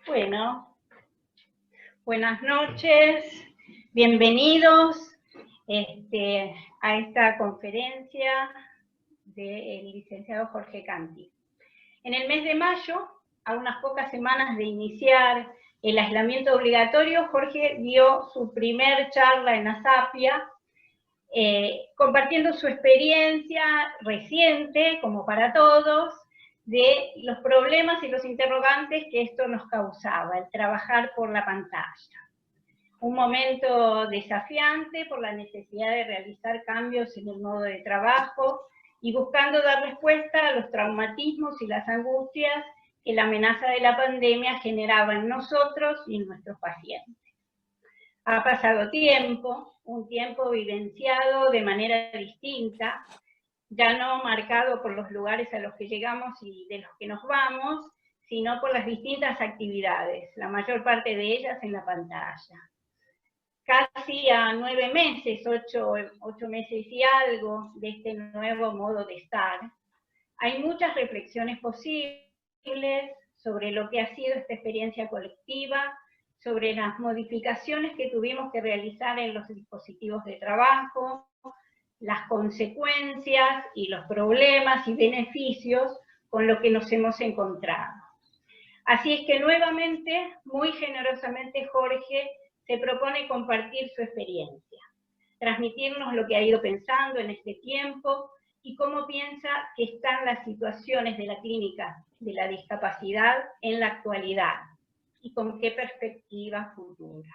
Bueno, buenas noches, bienvenidos a esta conferencia del licenciado Jorge Canti. En el mes de mayo, a unas pocas semanas de iniciar el aislamiento obligatorio, Jorge dio su primer charla en ASAPIA, compartiendo su experiencia reciente, como para todos, de los problemas y los interrogantes que esto nos causaba, el trabajar por la pantalla. Un momento desafiante por la necesidad de realizar cambios en el modo de trabajo y buscando dar respuesta a los traumatismos y las angustias que la amenaza de la pandemia generaba en nosotros y en nuestros pacientes. Ha pasado tiempo, un tiempo vivenciado de manera distinta, ya no marcado por los lugares a los que llegamos y de los que nos vamos, sino por las distintas actividades, la mayor parte de ellas en la pantalla. Casi a 9 meses, 8 meses y algo de este nuevo modo de estar, hay muchas reflexiones posibles sobre lo que ha sido esta experiencia colectiva, sobre las modificaciones que tuvimos que realizar en los dispositivos de trabajo, las consecuencias y los problemas y beneficios con los que nos hemos encontrado. Así es que nuevamente, muy generosamente, Jorge se propone compartir su experiencia, transmitirnos lo que ha ido pensando en este tiempo y cómo piensa que están las situaciones de la clínica de la discapacidad en la actualidad y con qué perspectiva futura.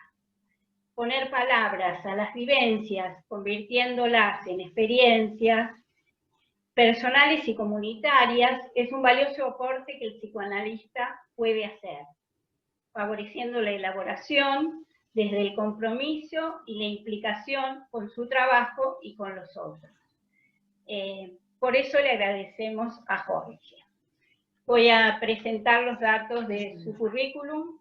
Poner palabras a las vivencias, convirtiéndolas en experiencias personales y comunitarias, es un valioso aporte que el psicoanalista puede hacer, favoreciendo la elaboración desde el compromiso y la implicación con su trabajo y con los otros. Por eso le agradecemos a Jorge. Voy a presentar los datos de su currículum.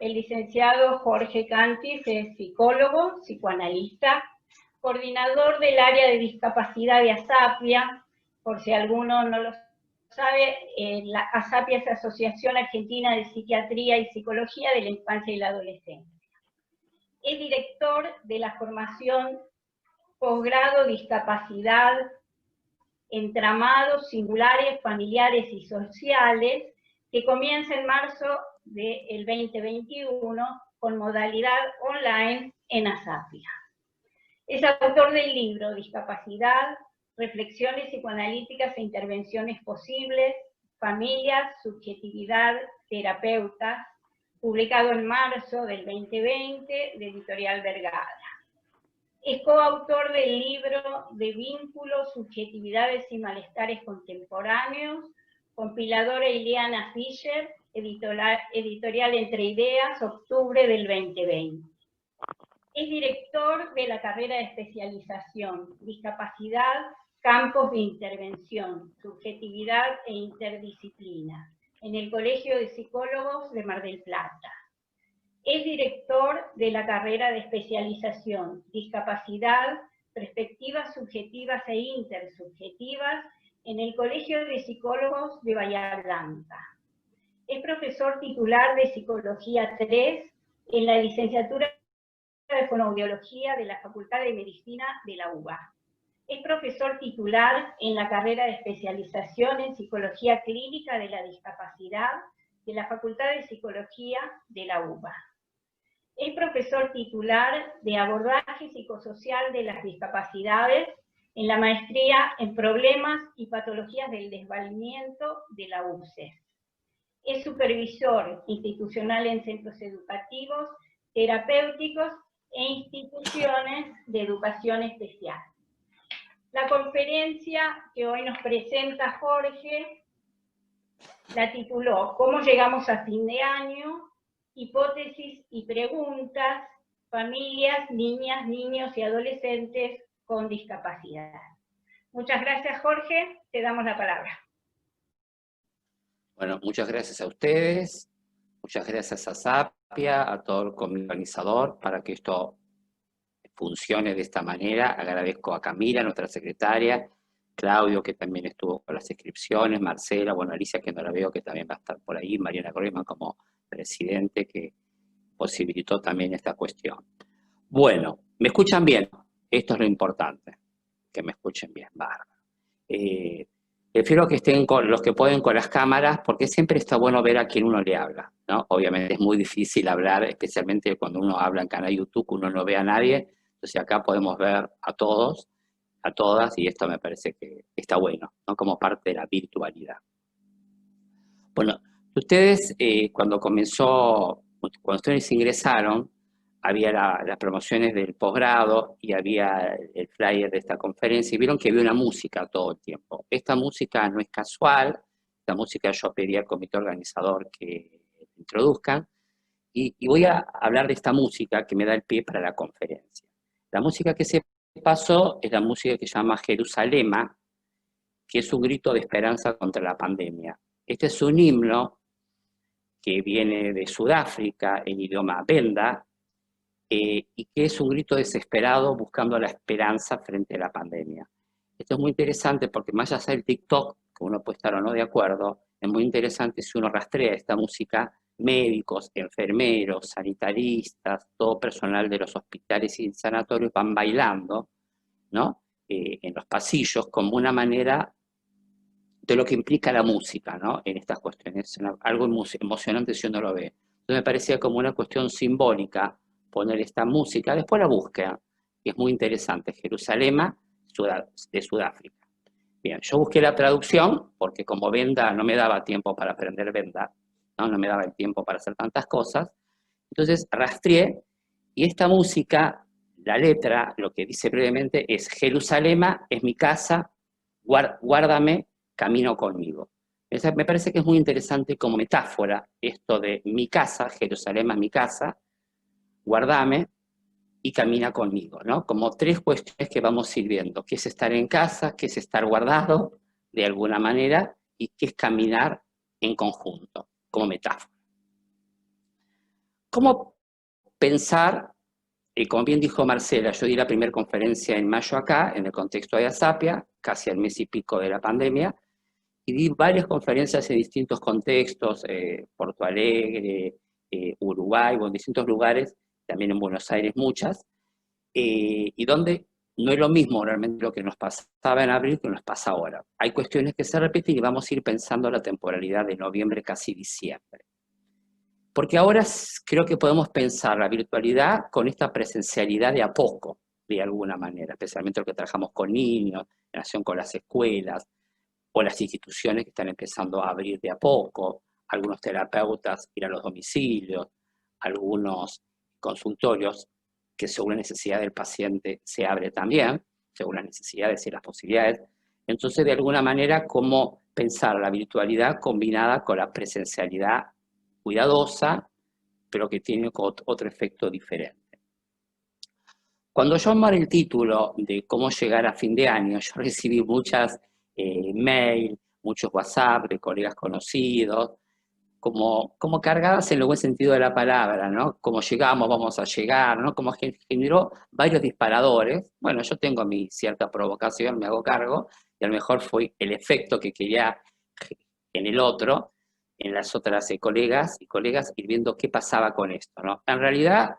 El licenciado Jorge Canti es psicólogo, psicoanalista, coordinador del área de discapacidad de ASAPIA. Por si alguno no lo sabe, la ASAPIA es la Asociación Argentina de Psiquiatría y Psicología de la Infancia y la Adolescencia. Es director de la formación posgrado Discapacidad, Entramados Singulares, Familiares y Sociales, que comienza en marzo del 2021 con modalidad online en ASAPIA. Es autor del libro Discapacidad, Reflexiones psicoanalíticas e intervenciones posibles, Familias, Subjetividad, Terapeutas, publicado en marzo del 2020 de Editorial Vergara. Es coautor del libro De Vínculos, Subjetividades y Malestares Contemporáneos, compiladora Ileana Fischer, editorial Entre Ideas, octubre del 2020. Es director de la carrera de especialización, Discapacidad, Campos de Intervención, Subjetividad e Interdisciplina, en el Colegio de Psicólogos de Mar del Plata. Es director de la carrera de especialización, Discapacidad, Perspectivas Subjetivas e Intersubjetivas, en el Colegio de Psicólogos de Bahía Blanca. Es profesor titular de Psicología 3 en la licenciatura de Fonoaudiología de la Facultad de Medicina de la UBA. Es profesor titular en la carrera de especialización en Psicología Clínica de la Discapacidad de la Facultad de Psicología de la UBA. Es profesor titular de Abordaje Psicosocial de las Discapacidades en la maestría en Problemas y Patologías del Desvalimiento de la UCES. Es supervisor institucional en centros educativos, terapéuticos e instituciones de educación especial. La conferencia que hoy nos presenta Jorge la tituló ¿Cómo llegamos a fin de año? Hipótesis y preguntas, familias, niñas, niños y adolescentes con discapacidad. Muchas gracias, Jorge. Te damos la palabra. Bueno, muchas gracias a ustedes, muchas gracias a ASAPIA, a todo el comité organizador para que esto funcione de esta manera. Agradezco a Camila, nuestra secretaria, Claudio, que también estuvo con las inscripciones, Marcela, bueno, Alicia, que no la veo, que también va a estar por ahí, Mariana Corrima como presidente que posibilitó también esta cuestión. Bueno, ¿me escuchan bien? Esto es lo importante, que me escuchen bien, bárbaro. Prefiero que estén los que pueden con las cámaras, porque siempre está bueno ver a quién uno le habla, ¿no? Obviamente es muy difícil hablar, especialmente cuando uno habla en canal YouTube, uno no ve a nadie, entonces acá podemos ver a todos, a todas, y esto me parece que está bueno, ¿no? Como parte de la virtualidad. Bueno, ustedes cuando ustedes ingresaron, había las promociones del posgrado y había el flyer de esta conferencia y vieron que había una música todo el tiempo. Esta música no es casual, esta música yo pedí al comité organizador que introduzcan y voy a hablar de esta música que me da el pie para la conferencia. La música que se pasó es la música que se llama Jerusalema, que es un grito de esperanza contra la pandemia. Este es un himno que viene de Sudáfrica en idioma Venda, y que es un grito desesperado buscando la esperanza frente a la pandemia. Esto es muy interesante porque más allá del TikTok, que uno puede estar o no de acuerdo, es muy interesante si uno rastrea esta música, médicos, enfermeros, sanitaristas, todo personal de los hospitales y sanatorios van bailando, ¿no? En los pasillos como una manera de lo que implica la música, ¿no? En estas cuestiones. Es algo emocionante si uno lo ve. Entonces me parecía como una cuestión simbólica poner esta música, después la búsqueda, que es muy interesante, Jerusalema, de Sudáfrica. Bien, yo busqué la traducción, porque como Venda no me daba tiempo para aprender Venda, no me daba el tiempo para hacer tantas cosas, entonces rastreé, y esta música, la letra, lo que dice brevemente es: Jerusalema es mi casa, guárdame, camino conmigo. Me parece que es muy interesante como metáfora esto de mi casa, Jerusalén es mi casa, guardame y camina conmigo, ¿no? Como tres cuestiones que vamos sirviendo, qué es estar en casa, qué es estar guardado de alguna manera y qué es caminar en conjunto, como metáfora. ¿Cómo pensar? Como bien dijo Marcela, yo di la primera conferencia en mayo acá, en el contexto de Asapia, casi al mes y pico de la pandemia, y di varias conferencias en distintos contextos, Porto Alegre, Uruguay, o en distintos lugares, también en Buenos Aires muchas, y donde no es lo mismo realmente lo que nos pasaba en abril que nos pasa ahora. Hay cuestiones que se repiten y vamos a ir pensando la temporalidad de noviembre, casi diciembre. Porque ahora creo que podemos pensar la virtualidad con esta presencialidad de a poco, de alguna manera, especialmente lo que trabajamos con niños, en relación con las escuelas, o las instituciones que están empezando a abrir de a poco, algunos terapeutas ir a los domicilios, algunos consultorios que según la necesidad del paciente se abre también, según las necesidades y las posibilidades. Entonces, de alguna manera, cómo pensar la virtualidad combinada con la presencialidad cuidadosa, pero que tiene otro efecto diferente. Cuando yo armé el título de cómo llegar a fin de año, yo recibí muchas mail, muchos WhatsApp de colegas conocidos, como cargadas en el buen sentido de la palabra, ¿no? Como llegamos, vamos a llegar, ¿no? Como generó varios disparadores. Bueno, yo tengo mi cierta provocación, me hago cargo, y a lo mejor fue el efecto que quería en el otro, en las otras colegas, ir viendo qué pasaba con esto, ¿no? En realidad,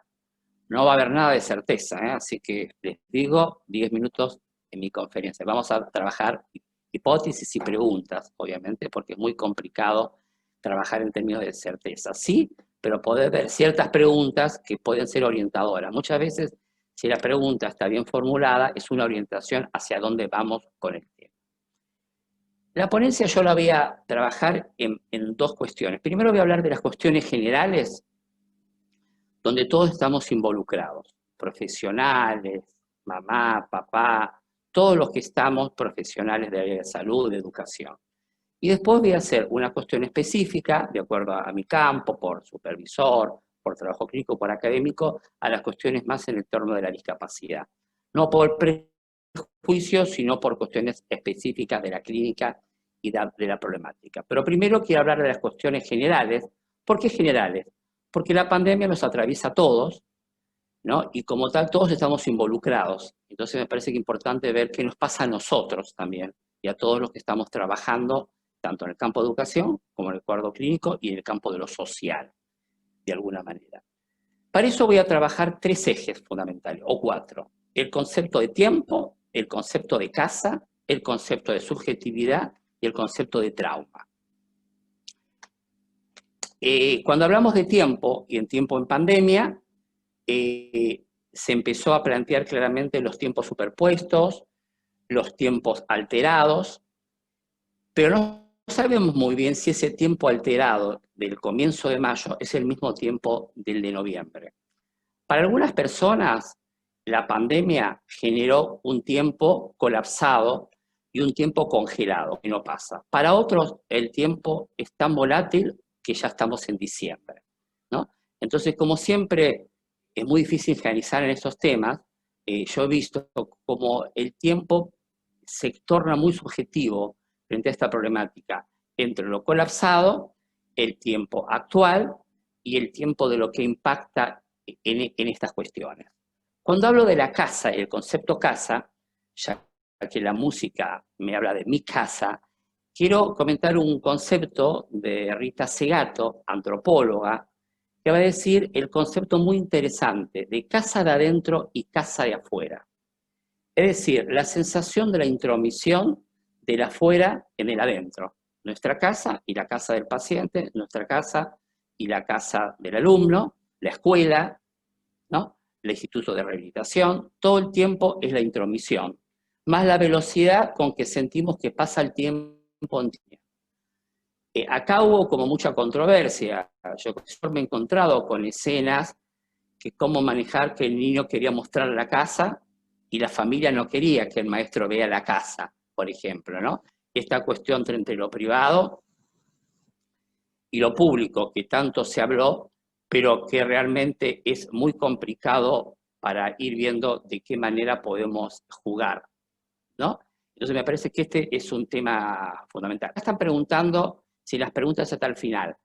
no va a haber nada de certeza, así que les digo 10 minutos en mi conferencia. Vamos a trabajar hipótesis y preguntas, obviamente, porque es muy complicado trabajar en términos de certeza. Sí, pero poder ver ciertas preguntas que pueden ser orientadoras. Muchas veces, si la pregunta está bien formulada, es una orientación hacia dónde vamos con el tema. La ponencia yo la voy a trabajar en dos cuestiones. Primero voy a hablar de las cuestiones generales, donde todos estamos involucrados, profesionales, mamá, papá, todos los que estamos profesionales de área de salud, de educación. Y después voy a hacer una cuestión específica, de acuerdo a mi campo, por supervisor, por trabajo clínico, por académico, a las cuestiones más en el entorno de la discapacidad. No por prejuicios, sino por cuestiones específicas de la clínica y de la problemática. Pero primero quiero hablar de las cuestiones generales. ¿Por qué generales? Porque la pandemia nos atraviesa a todos, ¿no? Y como tal, todos estamos involucrados. Entonces me parece que es importante ver qué nos pasa a nosotros también, y a todos los que estamos trabajando, tanto en el campo de educación, como en el cuadro clínico, y en el campo de lo social. de alguna manera. Para eso voy a trabajar 3 ejes fundamentales, o 4. El concepto de tiempo, el concepto de casa, el concepto de subjetividad y el concepto de trauma. Cuando hablamos de tiempo, y en tiempo en pandemia, se empezó a plantear claramente los tiempos superpuestos, los tiempos alterados, pero no sabemos muy bien si ese tiempo alterado del comienzo de mayo es el mismo tiempo del de noviembre. Para algunas personas, la pandemia generó un tiempo colapsado y un tiempo congelado, que no pasa. Para otros, el tiempo es tan volátil que ya estamos en diciembre, ¿no? Entonces, como siempre, es muy difícil generalizar en estos temas. Yo he visto como el tiempo se torna muy subjetivo frente a esta problemática entre lo colapsado, el tiempo actual y el tiempo de lo que impacta en estas cuestiones. Cuando hablo de la casa y el concepto casa, ya que la música me habla de mi casa, quiero comentar un concepto de Rita Segato, antropóloga, que va a decir el concepto muy interesante de casa de adentro y casa de afuera. Es decir, la sensación de la intromisión del afuera en el adentro. Nuestra casa y la casa del paciente, nuestra casa y la casa del alumno, la escuela, ¿no? El instituto de rehabilitación, todo el tiempo es la intromisión, más la velocidad con que sentimos que pasa el tiempo en tiempo. Acá hubo como mucha controversia. Yo me he encontrado con escenas que cómo manejar que el niño quería mostrar la casa y la familia no quería que el maestro vea la casa, por ejemplo, ¿no? Esta cuestión entre lo privado y lo público, que tanto se habló, pero que realmente es muy complicado para ir viendo de qué manera podemos jugar, ¿no? Entonces me parece que este es un tema fundamental. Están preguntando si las preguntas hasta el final.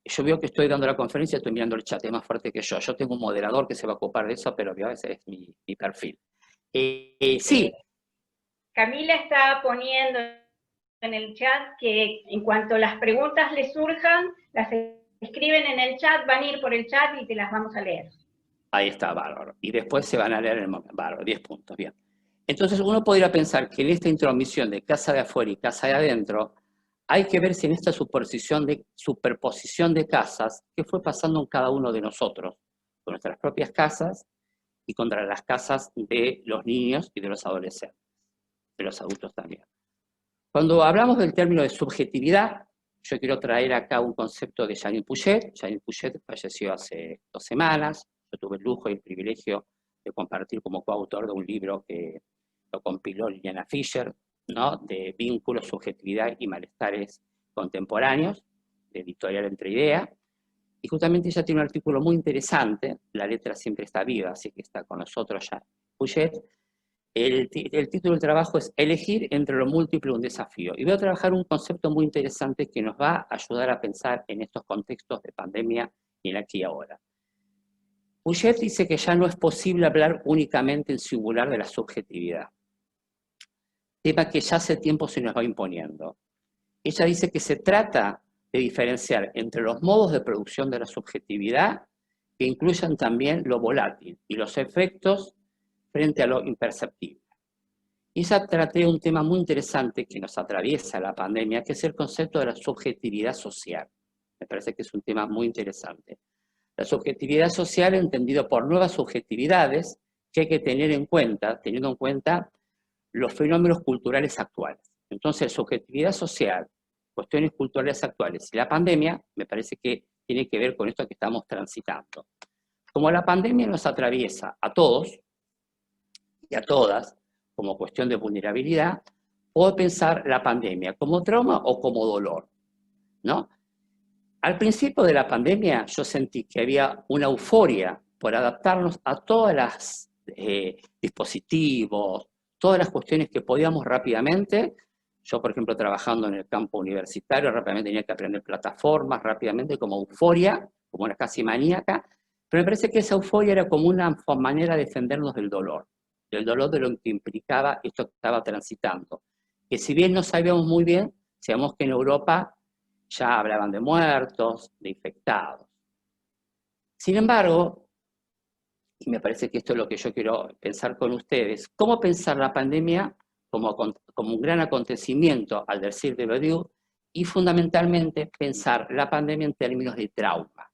Yo veo que estoy dando la conferencia, estoy mirando el chat, es más fuerte que yo. Yo tengo un moderador que se va a ocupar de eso, pero ese es mi perfil. Sí. Camila está poniendo en el chat que en cuanto las preguntas le surjan, las escriben en el chat, van a ir por el chat y te las vamos a leer. Ahí está, bárbaro. Y después se van a leer en el momento. Bárbaro, 10 puntos, bien. Entonces uno podría pensar que en esta intromisión de casa de afuera y casa de adentro, hay que ver si en esta superposición de casas, qué fue pasando en cada uno de nosotros, con nuestras propias casas y contra las casas de los niños y de los adolescentes, de los adultos también. Cuando hablamos del término de subjetividad, yo quiero traer acá un concepto de Janine Puget. Janine Puget falleció hace 2 semanas. Yo tuve el lujo y el privilegio de compartir como coautor de un libro que lo compiló Liliana Fischer, ¿no? De vínculos, subjetividad y malestares contemporáneos, de Editorial Entre Idea. Y justamente ella tiene un artículo muy interesante, La letra siempre está viva, así que está con nosotros ya Puget. El título del trabajo es Elegir entre lo múltiple un desafío. Y voy a trabajar un concepto muy interesante que nos va a ayudar a pensar en estos contextos de pandemia y en aquí y ahora. Puget dice que ya no es posible hablar únicamente en singular de la subjetividad, tema que ya hace tiempo se nos va imponiendo. Ella dice que se trata de diferenciar entre los modos de producción de la subjetividad que incluyan también lo volátil y los efectos frente a lo imperceptible. Y ella traté un tema muy interesante que nos atraviesa la pandemia, que es el concepto de la subjetividad social. Me parece que es un tema muy interesante. La subjetividad social entendido por nuevas subjetividades que hay que tener en cuenta, teniendo en cuenta los fenómenos culturales actuales. Entonces, subjetividad social, cuestiones culturales actuales y la pandemia, me parece que tiene que ver con esto que estamos transitando. Como la pandemia nos atraviesa a todos y a todas, como cuestión de vulnerabilidad, puedo pensar la pandemia como trauma o como dolor, ¿no? Al principio de la pandemia yo sentí que había una euforia por adaptarnos a todos los dispositivos, todas las cuestiones que podíamos rápidamente. Yo, por ejemplo, trabajando en el campo universitario, rápidamente tenía que aprender plataformas, rápidamente como euforia, como una casi maníaca, pero me parece que esa euforia era como una manera de defendernos del dolor de lo que implicaba esto que estaba transitando. Que si bien no sabíamos muy bien, sabíamos que en Europa ya hablaban de muertos, de infectados. Sin embargo, y me parece que esto es lo que yo quiero pensar con ustedes, ¿cómo pensar la pandemia como un gran acontecimiento al decir de Badiou y fundamentalmente pensar la pandemia en términos de trauma?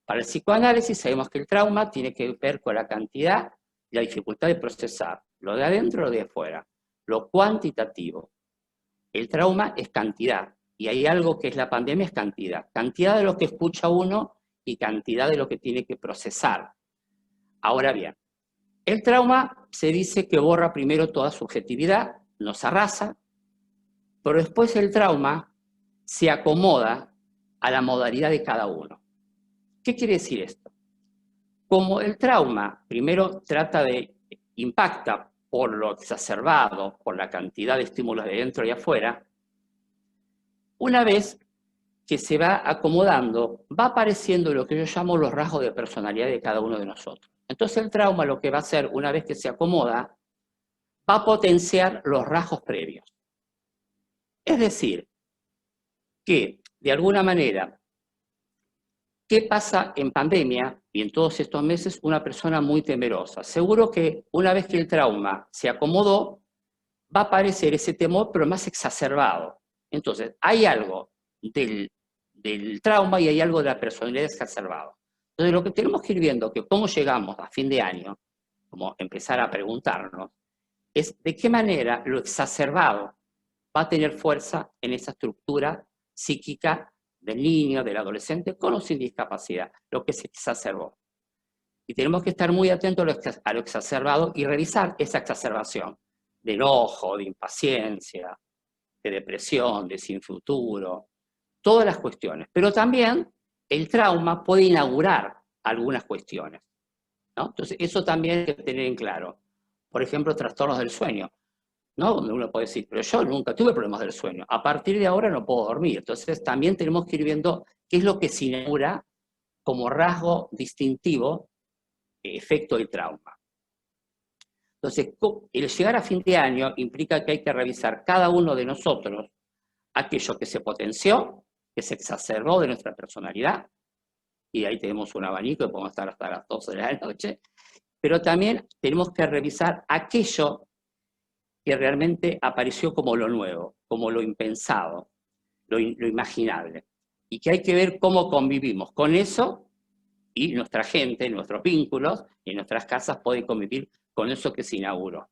Para el psicoanálisis sabemos que el trauma tiene que ver con la cantidad y la dificultad de procesar, lo de adentro y lo de afuera, lo cuantitativo. El trauma es cantidad, y hay algo que es la pandemia, es cantidad. Cantidad de lo que escucha uno y cantidad de lo que tiene que procesar. Ahora bien, el trauma se dice que borra primero toda subjetividad, nos arrasa, pero después el trauma se acomoda a la modalidad de cada uno. ¿Qué quiere decir esto? Como el trauma primero impacta por lo exacerbado, por la cantidad de estímulos de dentro y afuera, una vez que se va acomodando, va apareciendo lo que yo llamo los rasgos de personalidad de cada uno de nosotros. Entonces el trauma lo que va a hacer, una vez que se acomoda, va a potenciar los rasgos previos. Es decir, que de alguna manera, ¿qué pasa en pandemia y en todos estos meses? Una persona muy temerosa. Seguro que una vez que el trauma se acomodó, va a aparecer ese temor, pero más exacerbado. Entonces, hay algo del trauma y hay algo de la personalidad exacerbado. Entonces, lo que tenemos que ir viendo, que cómo llegamos a fin de año, como empezar a preguntarnos, es de qué manera lo exacerbado va a tener fuerza en esa estructura psíquica del niño, del adolescente, con o sin discapacidad, lo que se exacerbó. Y tenemos que estar muy atentos a lo exacerbado y revisar esa exacerbación de enojo, de impaciencia, de depresión, de sin futuro, todas las cuestiones. Pero también el trauma puede inaugurar algunas cuestiones, ¿no? Entonces, eso también hay que tener en claro. Por ejemplo, trastornos del sueño, ¿no? Donde uno puede decir, pero yo nunca tuve problemas del sueño, a partir de ahora no puedo dormir. Entonces, también tenemos que ir viendo qué es lo que se inaugura como rasgo distintivo, efecto del trauma. Entonces, el llegar a fin de año implica que hay que revisar cada uno de nosotros aquello que se potenció, que se exacerbó de nuestra personalidad, y ahí tenemos un abanico y podemos estar hasta las 12 de la noche, pero también tenemos que revisar aquello que realmente apareció como lo nuevo, como lo impensado, lo imaginable, y que hay que ver cómo convivimos con eso, y nuestra gente, nuestros vínculos, en nuestras casas pueden convivir con eso que se inauguró.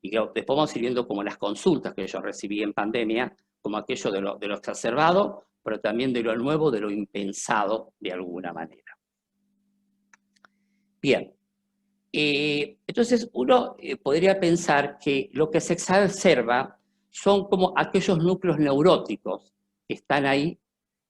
Y que después vamos a ir viendo como las consultas que yo recibí en pandemia, como aquello de lo exacerbado, pero también de lo nuevo, de lo impensado de alguna manera. Bien, entonces uno podría pensar que lo que se exacerba son como aquellos núcleos neuróticos que están ahí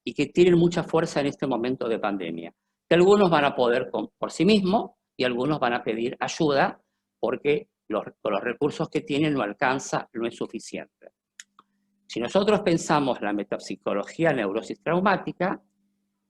y que tienen mucha fuerza en este momento de pandemia. Que algunos van a poder por sí mismos y algunos van a pedir ayuda porque con los recursos que tienen no alcanza, no es suficiente. Si nosotros pensamos la metapsicología neurosis traumática,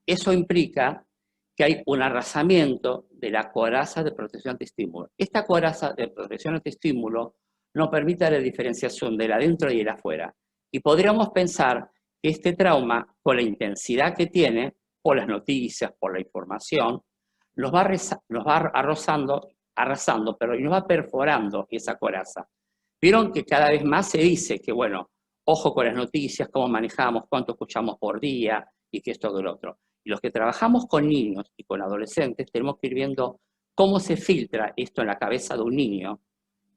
eso implica que hay un arrasamiento de la coraza de protección ante estímulo. Esta coraza de protección ante estímulo nos permite la diferenciación del adentro y del afuera. Y podríamos pensar que este trauma, con la intensidad que tiene, por las noticias, por la información, nos va arrasando, pero nos va perforando esa coraza. Vieron que cada vez más se dice que, bueno, ojo con las noticias, cómo manejamos, cuánto escuchamos por día, y que esto que lo otro. Y los que trabajamos con niños y con adolescentes tenemos que ir viendo cómo se filtra esto en la cabeza de un niño,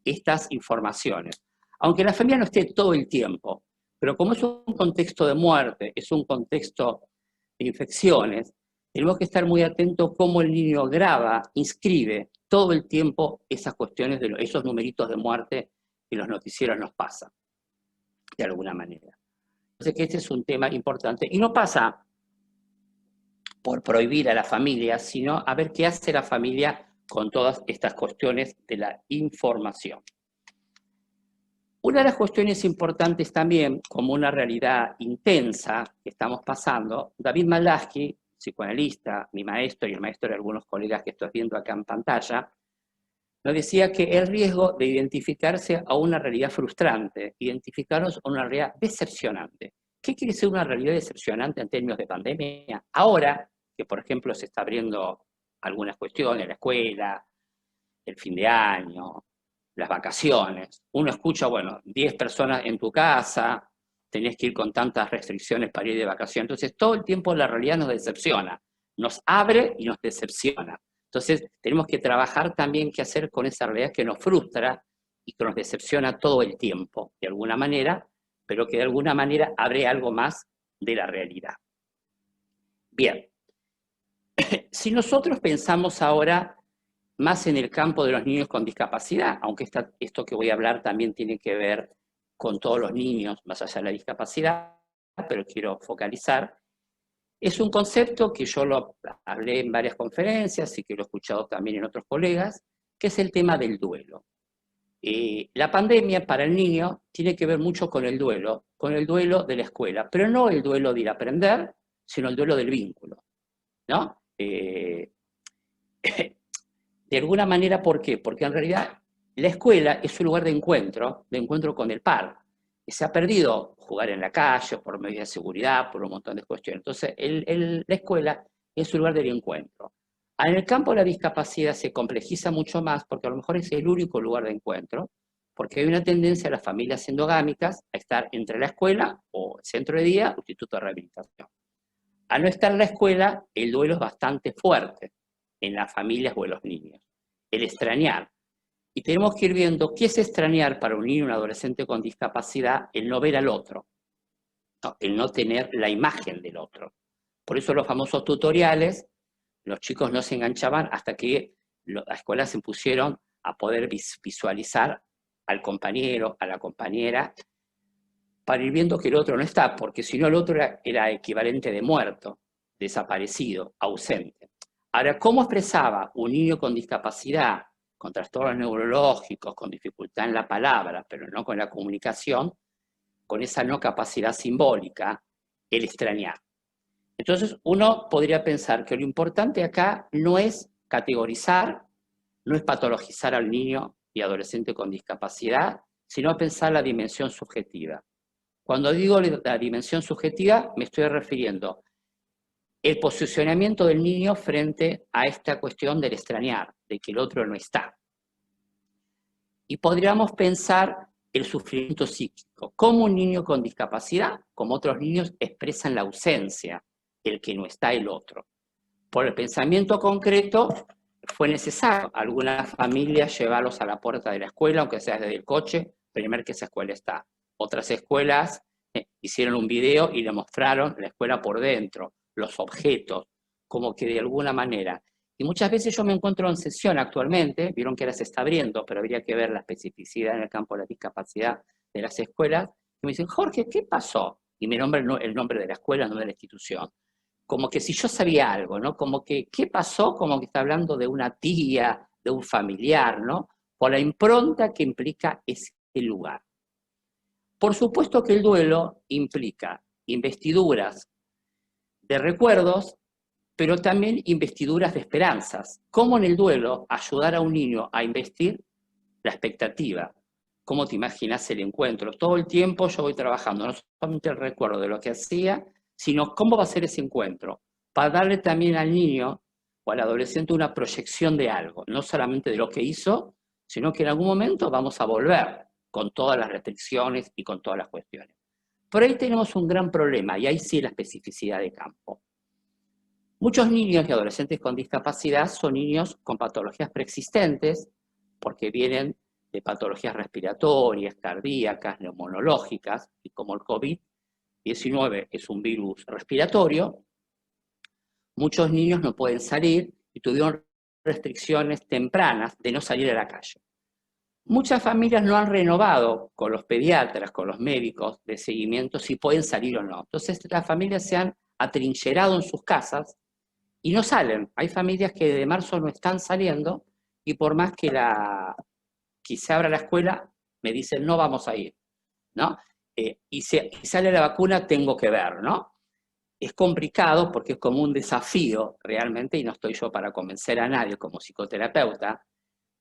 estas informaciones. Aunque la familia no esté todo el tiempo, pero como es un contexto de muerte, es un contexto de infecciones, tenemos que estar muy atentos cómo el niño graba, inscribe todo el tiempo esas cuestiones, esos numeritos de muerte que los noticieros nos pasan, de alguna manera. Entonces, que este es un tema importante. Y no pasa por prohibir a la familia, sino a ver qué hace la familia con todas estas cuestiones de la información. Una de las cuestiones importantes también, como una realidad intensa que estamos pasando, David Malaski, psicoanalista, mi maestro y el maestro de algunos colegas que estoy viendo acá en pantalla, nos decía que el riesgo de identificarse a una realidad frustrante, identificarnos a una realidad decepcionante. ¿Qué quiere ser una realidad decepcionante en términos de pandemia? Ahora que por ejemplo se está abriendo algunas cuestiones, la escuela, el fin de año, las vacaciones. Uno escucha, bueno, 10 personas en tu casa, tenés que ir con tantas restricciones para ir de vacaciones. Entonces, todo el tiempo la realidad nos decepciona. Nos abre y nos decepciona. Entonces, tenemos que trabajar también qué hacer con esa realidad que nos frustra y que nos decepciona todo el tiempo, de alguna manera, pero que de alguna manera abre algo más de la realidad. Bien. Si nosotros pensamos ahora más en el campo de los niños con discapacidad, aunque esto que voy a hablar también tiene que ver con todos los niños, más allá de la discapacidad, pero quiero focalizar, es un concepto que yo lo hablé en varias conferencias y que lo he escuchado también en otros colegas, que es el tema del duelo. La pandemia para el niño tiene que ver mucho con el duelo de la escuela, pero no el duelo de ir a aprender, sino el duelo del vínculo, ¿no? De alguna manera, ¿por qué? Porque en realidad la escuela es un lugar de encuentro con el par. Y se ha perdido jugar en la calle por medidas de seguridad, por un montón de cuestiones. Entonces, la escuela es un lugar del encuentro. En el campo de la discapacidad se complejiza mucho más porque a lo mejor es el único lugar de encuentro, porque hay una tendencia a las familias endogámicas a estar entre la escuela o el centro de día o instituto de rehabilitación. Al no estar en la escuela, el duelo es bastante fuerte en las familias o en los niños. El extrañar. Y tenemos que ir viendo qué es extrañar para un niño y un adolescente con discapacidad, el no ver al otro, ¿no? El no tener la imagen del otro. Por eso los famosos tutoriales, los chicos no se enganchaban hasta que las escuelas se pusieron a poder visualizar al compañero, a la compañera, para ir viendo que el otro no está, porque si no el otro era equivalente de muerto, desaparecido, ausente. Ahora, ¿cómo expresaba un niño con discapacidad, con trastornos neurológicos, con dificultad en la palabra, pero no con la comunicación, con esa no capacidad simbólica, el extrañar? Entonces, uno podría pensar que lo importante acá no es categorizar, no es patologizar al niño y adolescente con discapacidad, sino pensar la dimensión subjetiva. Cuando digo la dimensión subjetiva, me estoy refiriendo al posicionamiento del niño frente a esta cuestión del extrañar, de que el otro no está. Y podríamos pensar el sufrimiento psíquico, cómo un niño con discapacidad, como otros niños, expresan la ausencia, el que no está el otro. Por el pensamiento concreto, fue necesario a algunas familias llevarlos a la puerta de la escuela, aunque sea desde el coche, primero que esa escuela está. Otras escuelas hicieron un video y le mostraron la escuela por dentro, los objetos, como que de alguna manera. Y muchas veces yo me encuentro en sesión actualmente, vieron que ahora se está abriendo, pero habría que ver la especificidad en el campo de la discapacidad de las escuelas, y me dicen, Jorge, ¿qué pasó? Y me nombran el nombre de la escuela, no de la institución. Como que si yo sabía algo, ¿no? Como que, ¿qué pasó? Como que está hablando de una tía, de un familiar, ¿no? Por la impronta que implica ese lugar. Por supuesto que el duelo implica investiduras de recuerdos, pero también investiduras de esperanzas. ¿Cómo en el duelo ayudar a un niño a investir la expectativa? ¿Cómo te imaginas el encuentro? Todo el tiempo yo voy trabajando, no solamente el recuerdo de lo que hacía, sino cómo va a ser ese encuentro, para darle también al niño o al adolescente una proyección de algo, no solamente de lo que hizo, sino que en algún momento vamos a volver con todas las restricciones y con todas las cuestiones. Por ahí tenemos un gran problema, y ahí sí la especificidad de campo. Muchos niños y adolescentes con discapacidad son niños con patologías preexistentes, porque vienen de patologías respiratorias, cardíacas, neumonológicas, y como el COVID-19 es un virus respiratorio, muchos niños no pueden salir y tuvieron restricciones tempranas de no salir a la calle. Muchas familias no han renovado con los pediatras, con los médicos de seguimiento si pueden salir o no. Entonces las familias se han atrincherado en sus casas y no salen. Hay familias que desde marzo no están saliendo y por más que se abra la escuela, me dicen no vamos a ir, ¿no? Y sale la vacuna, tengo que ver, ¿no? Es complicado porque es como un desafío realmente, y no estoy yo para convencer a nadie como psicoterapeuta,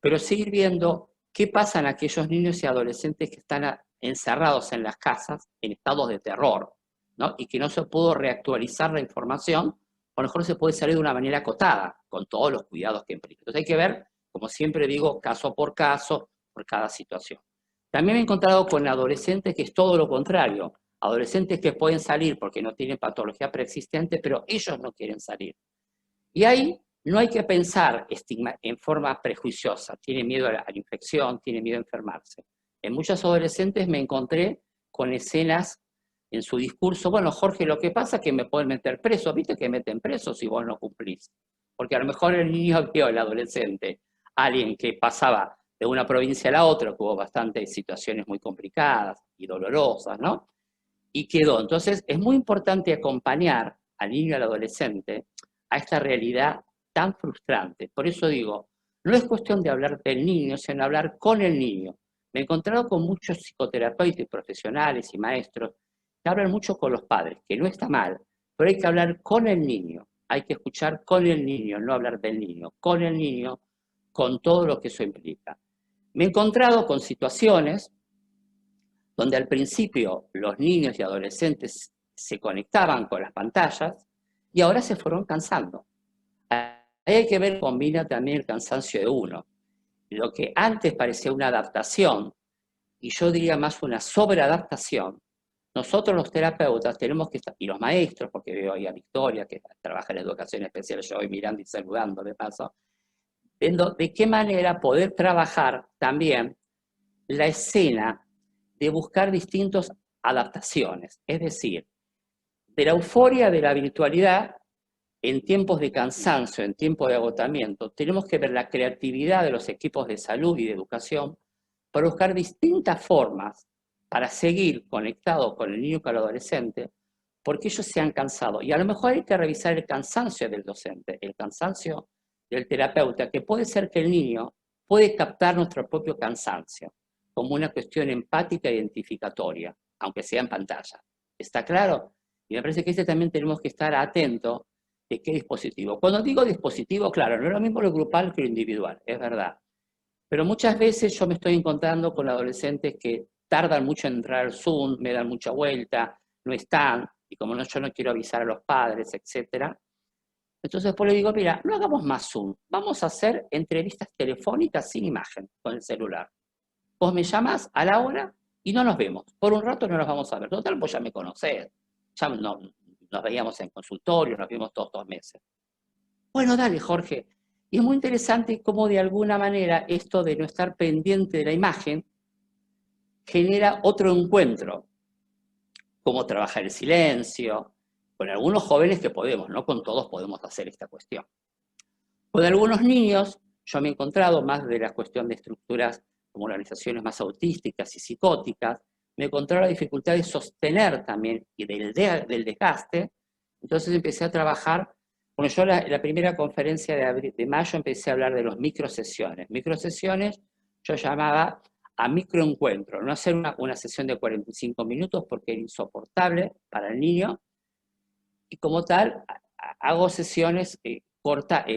pero seguir viendo qué pasa en aquellos niños y adolescentes que están encerrados en las casas en estados de terror, ¿no? Y que no se pudo reactualizar la información o a lo mejor se puede salir de una manera acotada, con todos los cuidados que implica. Entonces hay que ver, como siempre digo, caso por caso, por cada situación. También me he encontrado con adolescentes que es todo lo contrario, adolescentes que pueden salir porque no tienen patología preexistente, pero ellos no quieren salir. Y ahí no hay que pensar en forma prejuiciosa, tiene miedo a la infección, tiene miedo a enfermarse. En muchos adolescentes me encontré con escenas en su discurso, bueno, Jorge, lo que pasa es que me pueden meter preso, ¿viste que meten preso si vos no cumplís? Porque a lo mejor el niño vio, el adolescente, alguien que pasaba de una provincia a la otra, que hubo bastantes situaciones muy complicadas y dolorosas, ¿no? Y quedó. Entonces, es muy importante acompañar al niño y al adolescente a esta realidad tan frustrante. Por eso digo, no es cuestión de hablar del niño, sino hablar con el niño. Me he encontrado con muchos psicoterapeutas, profesionales y maestros que hablan mucho con los padres, que no está mal, pero hay que hablar con el niño, hay que escuchar con el niño, no hablar del niño, con el niño, con todo lo que eso implica. Me he encontrado con situaciones donde al principio los niños y adolescentes se conectaban con las pantallas y ahora se fueron cansando. Ahí hay que ver, combina también el cansancio de uno. Lo que antes parecía una adaptación, y yo diría más una sobreadaptación, nosotros los terapeutas tenemos que estar, y los maestros, porque veo ahí a Victoria, que trabaja en educación especial, yo voy mirando y saludando de paso, viendo de qué manera poder trabajar también la escena de buscar distintas adaptaciones. Es decir, de la euforia de la virtualidad, en tiempos de cansancio, en tiempos de agotamiento, tenemos que ver la creatividad de los equipos de salud y de educación para buscar distintas formas para seguir conectados con el niño y con el adolescente, porque ellos se han cansado. Y a lo mejor hay que revisar el cansancio del docente, el cansancio del terapeuta, que puede ser que el niño puede captar nuestro propio cansancio como una cuestión empática e identificatoria, aunque sea en pantalla. ¿Está claro? Y me parece que también tenemos que estar atentos de qué dispositivo. Cuando digo dispositivo, claro, no es lo mismo lo grupal que lo individual, es verdad. Pero muchas veces yo me estoy encontrando con adolescentes que tardan mucho en entrar al Zoom, me dan mucha vuelta, no están, y como no, yo no quiero avisar a los padres, etc. Entonces después le digo, mira, no hagamos más Zoom, vamos a hacer entrevistas telefónicas sin imagen, con el celular. Vos me llamás a la hora y no nos vemos. Por un rato no nos vamos a ver. Total, vos ya me conocés. Ya no, nos veíamos en consultorio, nos vimos todos 2 meses. Bueno, dale, Jorge. Y es muy interesante cómo de alguna manera esto de no estar pendiente de la imagen genera otro encuentro. Cómo trabajar el silencio. Con algunos jóvenes que podemos, no con todos podemos hacer esta cuestión. Con algunos niños, yo me he encontrado más de la cuestión de estructuras como organizaciones más autísticas y psicóticas, me encontré la dificultad de sostener también y del desgaste, entonces empecé a trabajar, bueno, yo la primera conferencia de mayo empecé a hablar de los microsesiones. Microsesiones yo llamaba a microencuentro, no hacer una sesión de 45 minutos porque era insoportable para el niño, y como tal hago sesiones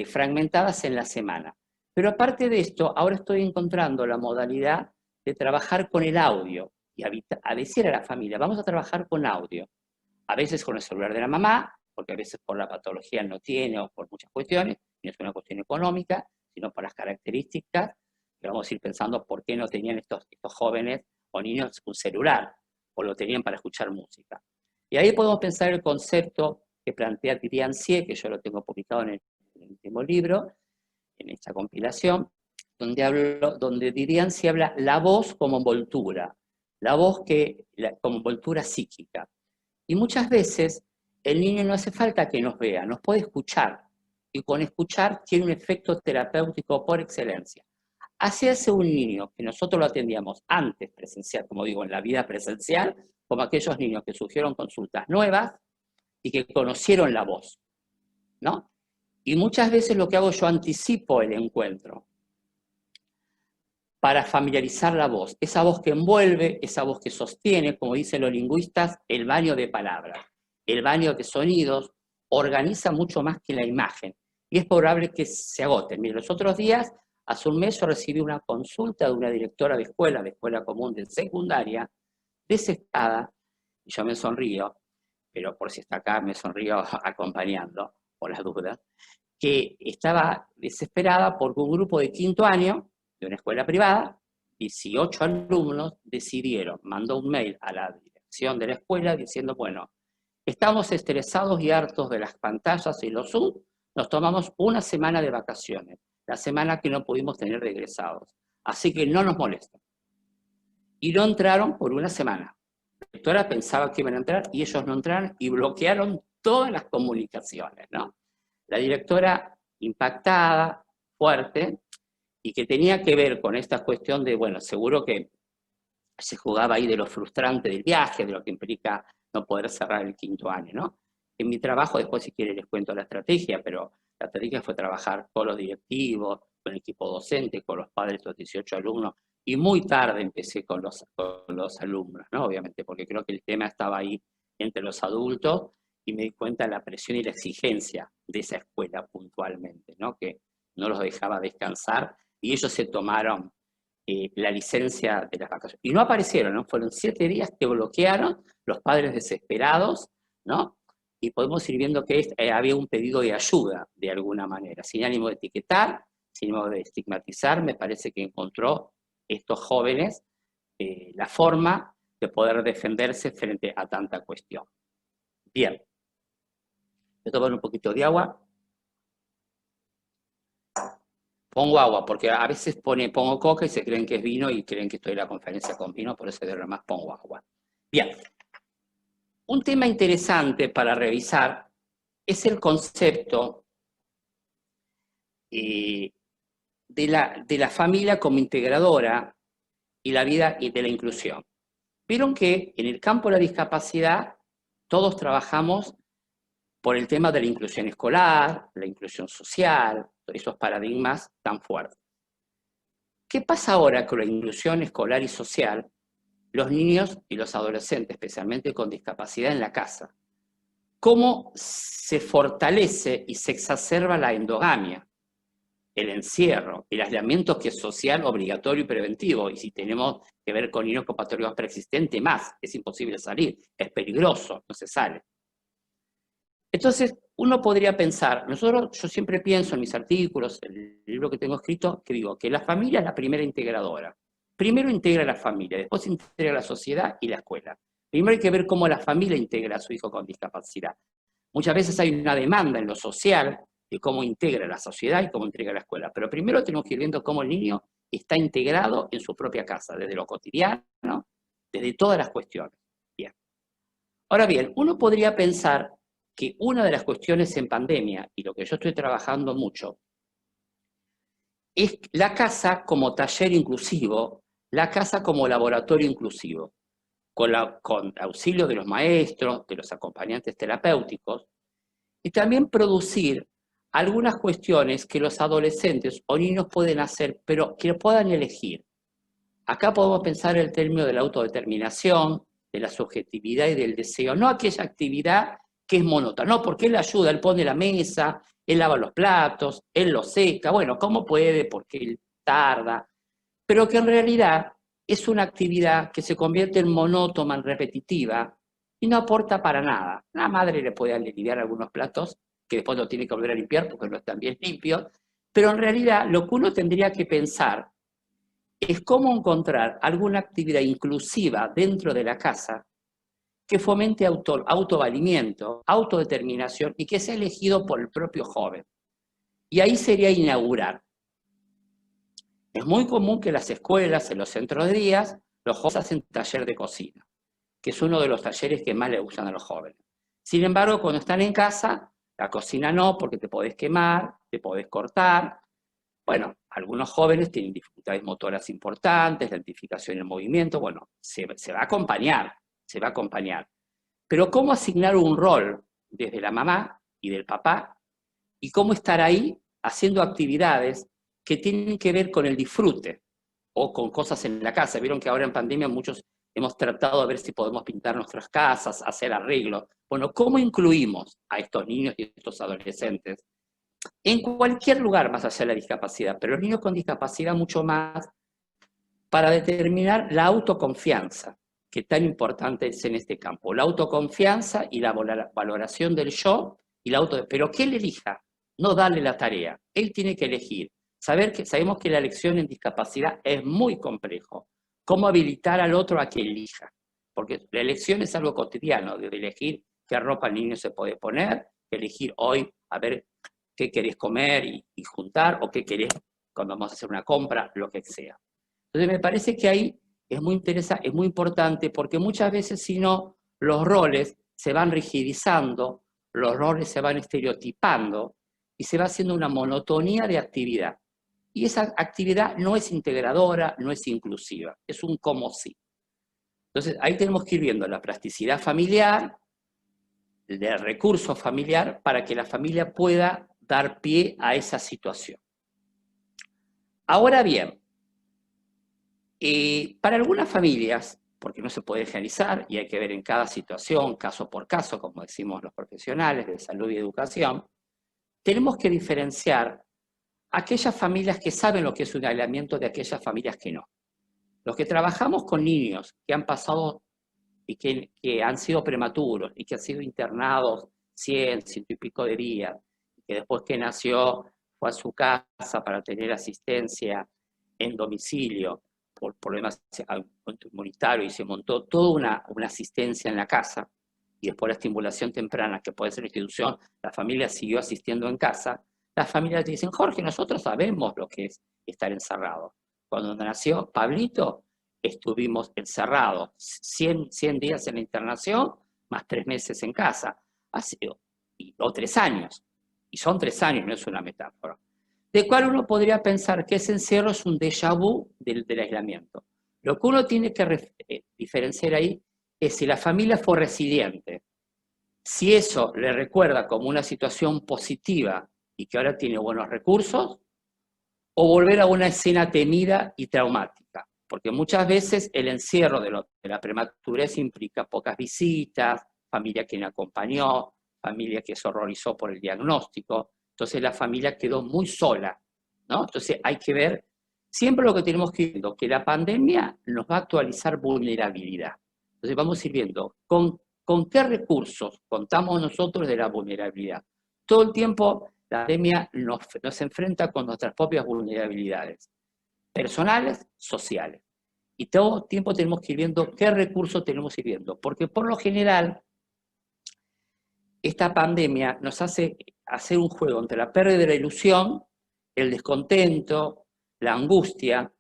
fragmentadas en la semana. Pero aparte de esto, ahora estoy encontrando la modalidad de trabajar con el audio y a decir a la familia, vamos a trabajar con audio. A veces con el celular de la mamá, porque a veces por la patología no tiene o por muchas cuestiones, no es una cuestión económica, sino por las características, que vamos a ir pensando por qué no tenían estos jóvenes o niños un celular, o lo tenían para escuchar música. Y ahí podemos pensar el concepto que plantea Didier Sie, que yo lo tengo publicado en el último libro, en esta compilación, donde Didier Sie habla la voz como envoltura, la voz como envoltura psíquica. Y muchas veces el niño no hace falta que nos vea, nos puede escuchar, y con escuchar tiene un efecto terapéutico por excelencia. Así hace un niño que nosotros lo atendíamos antes presencial, como digo, en la vida presencial, como aquellos niños que surgieron consultas nuevas y que conocieron la voz, ¿no? Y muchas veces lo que hago, yo anticipo el encuentro para familiarizar la voz, esa voz que envuelve, esa voz que sostiene, como dicen los lingüistas, el baño de palabras, el baño de sonidos, organiza mucho más que la imagen, y es probable que se agoten. Miren, los otros días, hace un mes, yo recibí una consulta de una directora de escuela común de secundaria, desesperada, y yo me sonrío, pero por si está acá me sonrío acompañando, por las dudas, que estaba desesperada porque un grupo de quinto año de una escuela privada, 18 alumnos, mandó un mail a la dirección de la escuela diciendo, bueno, estamos estresados y hartos de las pantallas y los Zoom, nos tomamos una semana de vacaciones, la semana que no pudimos tener de egresados, así que no nos molesten. Y no entraron por una semana. La directora pensaba que iban a entrar y ellos no entraron y bloquearon todas las comunicaciones, ¿no? La directora impactada, fuerte, y que tenía que ver con esta cuestión de, bueno, seguro que se jugaba ahí de lo frustrante del viaje, de lo que implica no poder cerrar el quinto año, ¿no? En mi trabajo, después si quieren les cuento la estrategia, pero la estrategia fue trabajar con los directivos, con el equipo docente, con los padres de los 18 alumnos, y muy tarde empecé con los alumnos, ¿no? Obviamente, porque creo que el tema estaba ahí entre los adultos, y me di cuenta de la presión y la exigencia de esa escuela puntualmente, ¿no? Que no los dejaba descansar, y ellos se tomaron la licencia de las vacaciones. Y no aparecieron, ¿no? Fueron 7 días que bloquearon, los padres desesperados, ¿no? Y podemos ir viendo que había un pedido de ayuda, de alguna manera, sin ánimo de etiquetar, sin ánimo de estigmatizar. Me parece que encontró estos jóvenes la forma de poder defenderse frente a tanta cuestión. Bien. Voy a tomar un poquito de agua. Pongo agua, porque a veces pongo coca y se creen que es vino y creen que estoy en la conferencia con vino, por eso de lo más pongo agua. Bien. Un tema interesante para revisar es el concepto de la familia como integradora y la vida y de la inclusión. Vieron que en el campo de la discapacidad todos trabajamos por el tema de la inclusión escolar, la inclusión social, esos paradigmas tan fuertes. ¿Qué pasa ahora con la inclusión escolar y social? Los niños y los adolescentes, especialmente con discapacidad en la casa. ¿Cómo se fortalece y se exacerba la endogamia, el encierro, el aislamiento que es social, obligatorio y preventivo? Y si tenemos que ver con niños con patologías preexistentes, más, es imposible salir, es peligroso, no se sale. Entonces, uno podría pensar, yo siempre pienso en mis artículos, en el libro que tengo escrito, que digo que la familia es la primera integradora. Primero integra a la familia, después integra a la sociedad y la escuela. Primero hay que ver cómo la familia integra a su hijo con discapacidad. Muchas veces hay una demanda en lo social de cómo integra la sociedad y cómo integra la escuela, pero primero tenemos que ir viendo cómo el niño está integrado en su propia casa, desde lo cotidiano, desde todas las cuestiones. Bien. Ahora bien, uno podría pensar que una de las cuestiones en pandemia, y lo que yo estoy trabajando mucho, es la casa como taller inclusivo, la casa como laboratorio inclusivo, con auxilio de los maestros, de los acompañantes terapéuticos, y también producir algunas cuestiones que los adolescentes o niños pueden hacer, pero que puedan elegir. Acá podemos pensar el término de la autodeterminación, de la subjetividad y del deseo, no aquella actividad que es monótona, no, porque él ayuda, él pone la mesa, él lava los platos, él lo seca, bueno, ¿cómo puede? Porque él tarda, pero que en realidad es una actividad que se convierte en monótona, en repetitiva, y no aporta para nada. La madre le puede aliviar algunos platos, que después lo tiene que volver a limpiar porque no están bien limpios, pero en realidad lo que uno tendría que pensar es cómo encontrar alguna actividad inclusiva dentro de la casa que fomente autovalimiento, autodeterminación y que sea elegido por el propio joven. Y ahí sería inaugurar. Es muy común que en las escuelas, en los centros de días, los jóvenes hacen taller de cocina, que es uno de los talleres que más le gustan a los jóvenes. Sin embargo, cuando están en casa, la cocina no, porque te podés quemar, te podés cortar. Bueno, algunos jóvenes tienen dificultades motoras importantes, la identificación en el movimiento, bueno, se va a acompañar, se va a acompañar. Pero ¿cómo asignar un rol desde la mamá y del papá? Y cómo estar ahí haciendo actividades que tienen que ver con el disfrute o con cosas en la casa. Vieron que ahora en pandemia muchos hemos tratado de ver si podemos pintar nuestras casas, hacer arreglos. Bueno, ¿cómo incluimos a estos niños y a estos adolescentes en cualquier lugar más allá de la discapacidad, pero los niños con discapacidad mucho más, para determinar la autoconfianza, que tan importante es en este campo? La autoconfianza y la valoración del yo pero que él elija, no darle la tarea. Él tiene que elegir. Sabemos que la elección en discapacidad es muy complejo. ¿Cómo habilitar al otro a que elija? Porque la elección es algo cotidiano, de elegir qué ropa el niño se puede poner, elegir hoy, a ver qué querés comer y juntar, o qué querés cuando vamos a hacer una compra, lo que sea. Entonces me parece que ahí es muy interesante, es muy importante, porque muchas veces si no, los roles se van rigidizando, los roles se van estereotipando, y se va haciendo una monotonía de actividad. Y esa actividad no es integradora, no es inclusiva, es un como sí. Entonces ahí tenemos que ir viendo la plasticidad familiar, el recurso familiar, para que la familia pueda dar pie a esa situación. Ahora bien, para algunas familias, porque no se puede generalizar y hay que ver en cada situación, caso por caso, como decimos los profesionales de salud y educación, tenemos que diferenciar aquellas familias que saben lo que es un aislamiento de aquellas familias que no. Los que trabajamos con niños que han pasado y que han sido prematuros y que han sido internados 100, 100 y pico de días, y que después que nació fue a su casa para tener asistencia en domicilio por problemas inmunitarios y se montó toda una asistencia en la casa, y después la estimulación temprana, que puede ser institución, la familia siguió asistiendo en casa. Las familias te dicen, Jorge, nosotros sabemos lo que es estar encerrado. Cuando nació Pablito, estuvimos encerrados 100 días en la internación, más 3 meses en casa, o 3 años, y son 3 años, no es una metáfora, de cual uno podría pensar que ese encierro es un déjà vu del aislamiento. Lo que uno tiene que diferenciar ahí es si la familia fue resiliente, si eso le recuerda como una situación positiva y que ahora tiene buenos recursos, o volver a una escena temida y traumática. Porque muchas veces el encierro de la prematurez implica pocas visitas, familia que no acompañó, familia que se horrorizó por el diagnóstico, entonces la familia quedó muy sola, ¿no? Entonces hay que ver, siempre lo que tenemos que ir viendo, que la pandemia nos va a actualizar vulnerabilidad. Entonces vamos a ir viendo con qué recursos contamos nosotros de la vulnerabilidad. Todo el tiempo la pandemia nos enfrenta con nuestras propias vulnerabilidades, personales, sociales. Y todo el tiempo tenemos que ir viendo qué recursos tenemos que ir viendo, porque por lo general esta pandemia nos hace hacer un juego entre la pérdida de la ilusión, el descontento, la angustia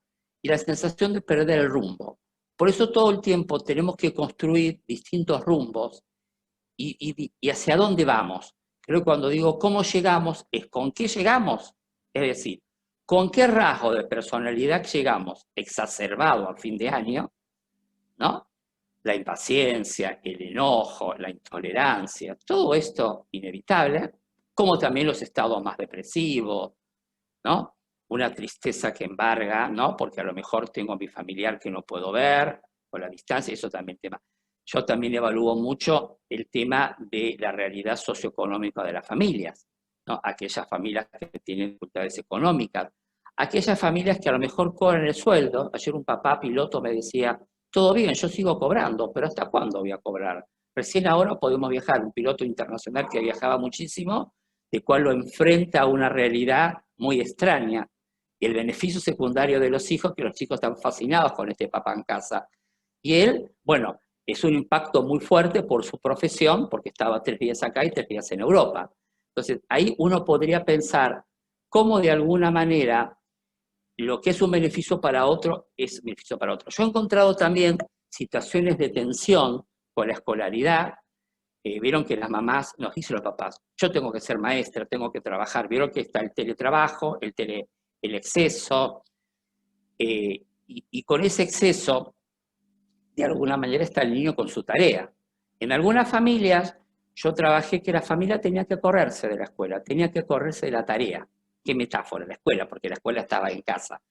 y la sensación de perder el rumbo. Por eso todo el tiempo tenemos que construir distintos rumbos y hacia dónde vamos. Creo que cuando digo cómo llegamos, es con qué llegamos. Es decir, con qué rasgo de personalidad llegamos, exacerbado a fin de año, ¿no? La impaciencia, el enojo, la intolerancia, todo esto inevitable, como también los estados más depresivos, ¿no? Una tristeza que embarga, ¿no? Porque a lo mejor tengo a mi familiar que no puedo ver, o la distancia, eso también tema. Yo también evalúo mucho el tema de la realidad socioeconómica de las familias, ¿no? Aquellas familias que tienen dificultades económicas, aquellas familias que a lo mejor cobran el sueldo. Ayer un papá piloto me decía, todo bien, yo sigo cobrando, pero ¿hasta cuándo voy a cobrar? Recién ahora podemos viajar, un piloto internacional que viajaba muchísimo, de cual lo enfrenta a una realidad muy extraña, y el beneficio secundario de los hijos, que los chicos están fascinados con este papá en casa. Y él, bueno, es un impacto muy fuerte por su profesión, porque estaba 3 días acá y 3 días en Europa. Entonces, ahí uno podría pensar cómo de alguna manera lo que es un beneficio para otro es un beneficio para otro. Yo he encontrado también situaciones de tensión con la escolaridad. Vieron que las mamás nos dicen los papás, yo tengo que ser maestra, tengo que trabajar. Vieron que está el teletrabajo, el exceso, y con ese exceso, de alguna manera está el niño con su tarea. En algunas familias, yo trabajé que la familia tenía que correrse de la escuela, tenía que correrse de la tarea. Qué metáfora, la escuela, porque la escuela estaba en casa.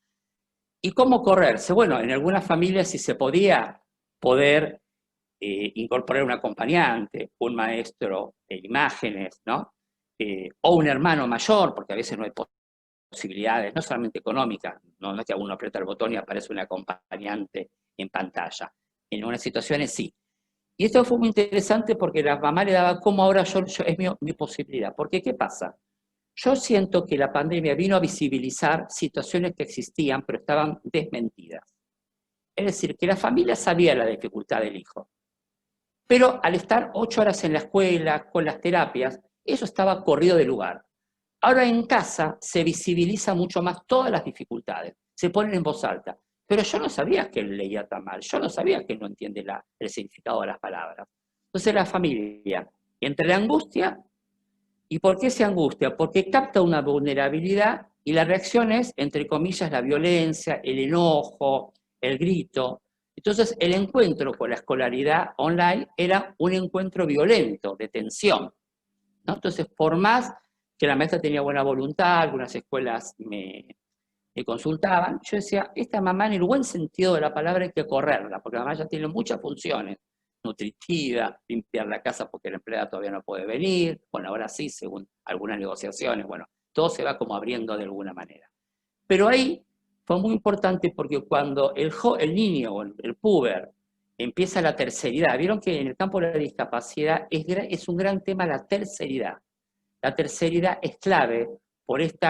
¿Y cómo correrse? Bueno, en algunas familias si se podía poder incorporar un acompañante, un maestro de imágenes, ¿no? O un hermano mayor, porque a veces no hay posibilidades, no solamente económicas, no es que uno aprieta el botón y aparece un acompañante en pantalla. En unas situaciones sí. Y esto fue muy interesante porque la mamá le daba como ahora es mi posibilidad. Porque, ¿qué pasa? Yo siento que la pandemia vino a visibilizar situaciones que existían, pero estaban desmentidas. Es decir, que la familia sabía la dificultad del hijo. Pero al estar 8 horas en la escuela, con las terapias, eso estaba corrido de lugar. Ahora en casa se visibiliza mucho más todas las dificultades, se ponen en voz alta. Pero yo no sabía que él leía tan mal, yo no sabía que él no entiende el significado de las palabras. Entonces la familia, entre la angustia, ¿y por qué se angustia? Porque capta una vulnerabilidad y la reacción es, entre comillas, la violencia, el enojo, el grito. Entonces el encuentro con la escolaridad online era un encuentro violento, de tensión, ¿no? Entonces, por más que la maestra tenía buena voluntad, algunas escuelas me consultaban, yo decía, esta mamá en el buen sentido de la palabra hay que correrla, porque la mamá ya tiene muchas funciones, nutritiva, limpiar la casa porque la empleada todavía no puede venir, bueno, ahora sí, según algunas negociaciones, bueno, todo se va como abriendo de alguna manera. Pero ahí fue muy importante porque cuando el niño o el puber empieza la terceridad, vieron que en el campo de la discapacidad es un gran tema la terceridad. La terceridad es clave por este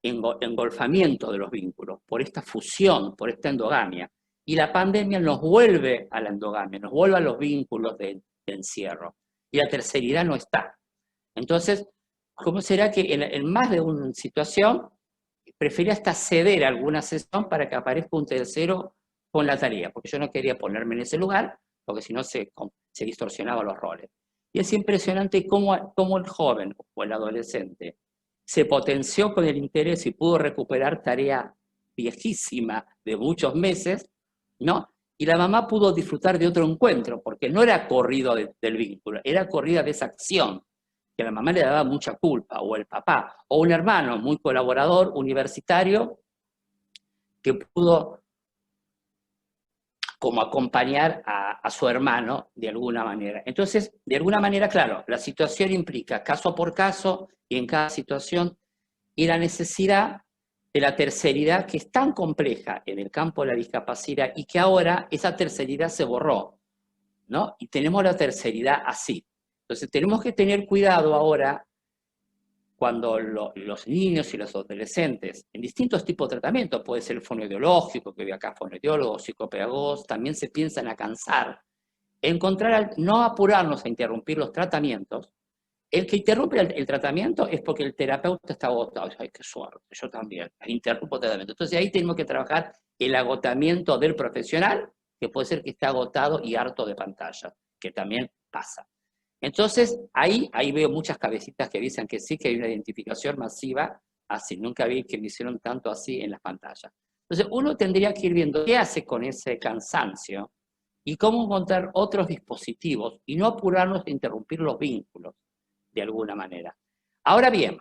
engolfamiento de los vínculos, por esta fusión, por esta endogamia. Y la pandemia nos vuelve a la endogamia, nos vuelve a los vínculos de encierro. Y la terceridad no está. Entonces, ¿cómo será que en más de una situación prefería hasta ceder alguna sesión para que aparezca un tercero con la tarea? Porque yo no quería ponerme en ese lugar, porque si no se distorsionaban los roles. Y es impresionante cómo el joven o el adolescente se potenció con el interés y pudo recuperar tarea viejísima de muchos meses, ¿no? Y la mamá pudo disfrutar de otro encuentro, porque no era corrido del vínculo, era corrida de esa acción, que a la mamá le daba mucha culpa, o el papá, o un hermano muy colaborador, universitario, que pudo como acompañar a su hermano de alguna manera. Entonces, de alguna manera, claro, la situación implica caso por caso y en cada situación, y la necesidad de la terceridad que es tan compleja en el campo de la discapacidad y que ahora esa terceridad se borró, ¿no? Y tenemos la terceridad así. Entonces tenemos que tener cuidado ahora cuando los niños y los adolescentes, en distintos tipos de tratamientos, puede ser el fonoaudiológico, que ve acá fonoaudiólogos, psicopedagogos, también se piensan a cansar, no apurarnos a interrumpir los tratamientos. El que interrumpe el tratamiento es porque el terapeuta está agotado. Ay, qué suerte, yo también, interrumpo el tratamiento. Entonces ahí tenemos que trabajar el agotamiento del profesional, que puede ser que esté agotado y harto de pantalla, que también pasa. Entonces, ahí veo muchas cabecitas que dicen que sí, que hay una identificación masiva así. Nunca vi que me hicieron tanto así en las pantallas. Entonces, uno tendría que ir viendo qué hace con ese cansancio y cómo encontrar otros dispositivos y no apurarnos de interrumpir los vínculos, de alguna manera. Ahora bien,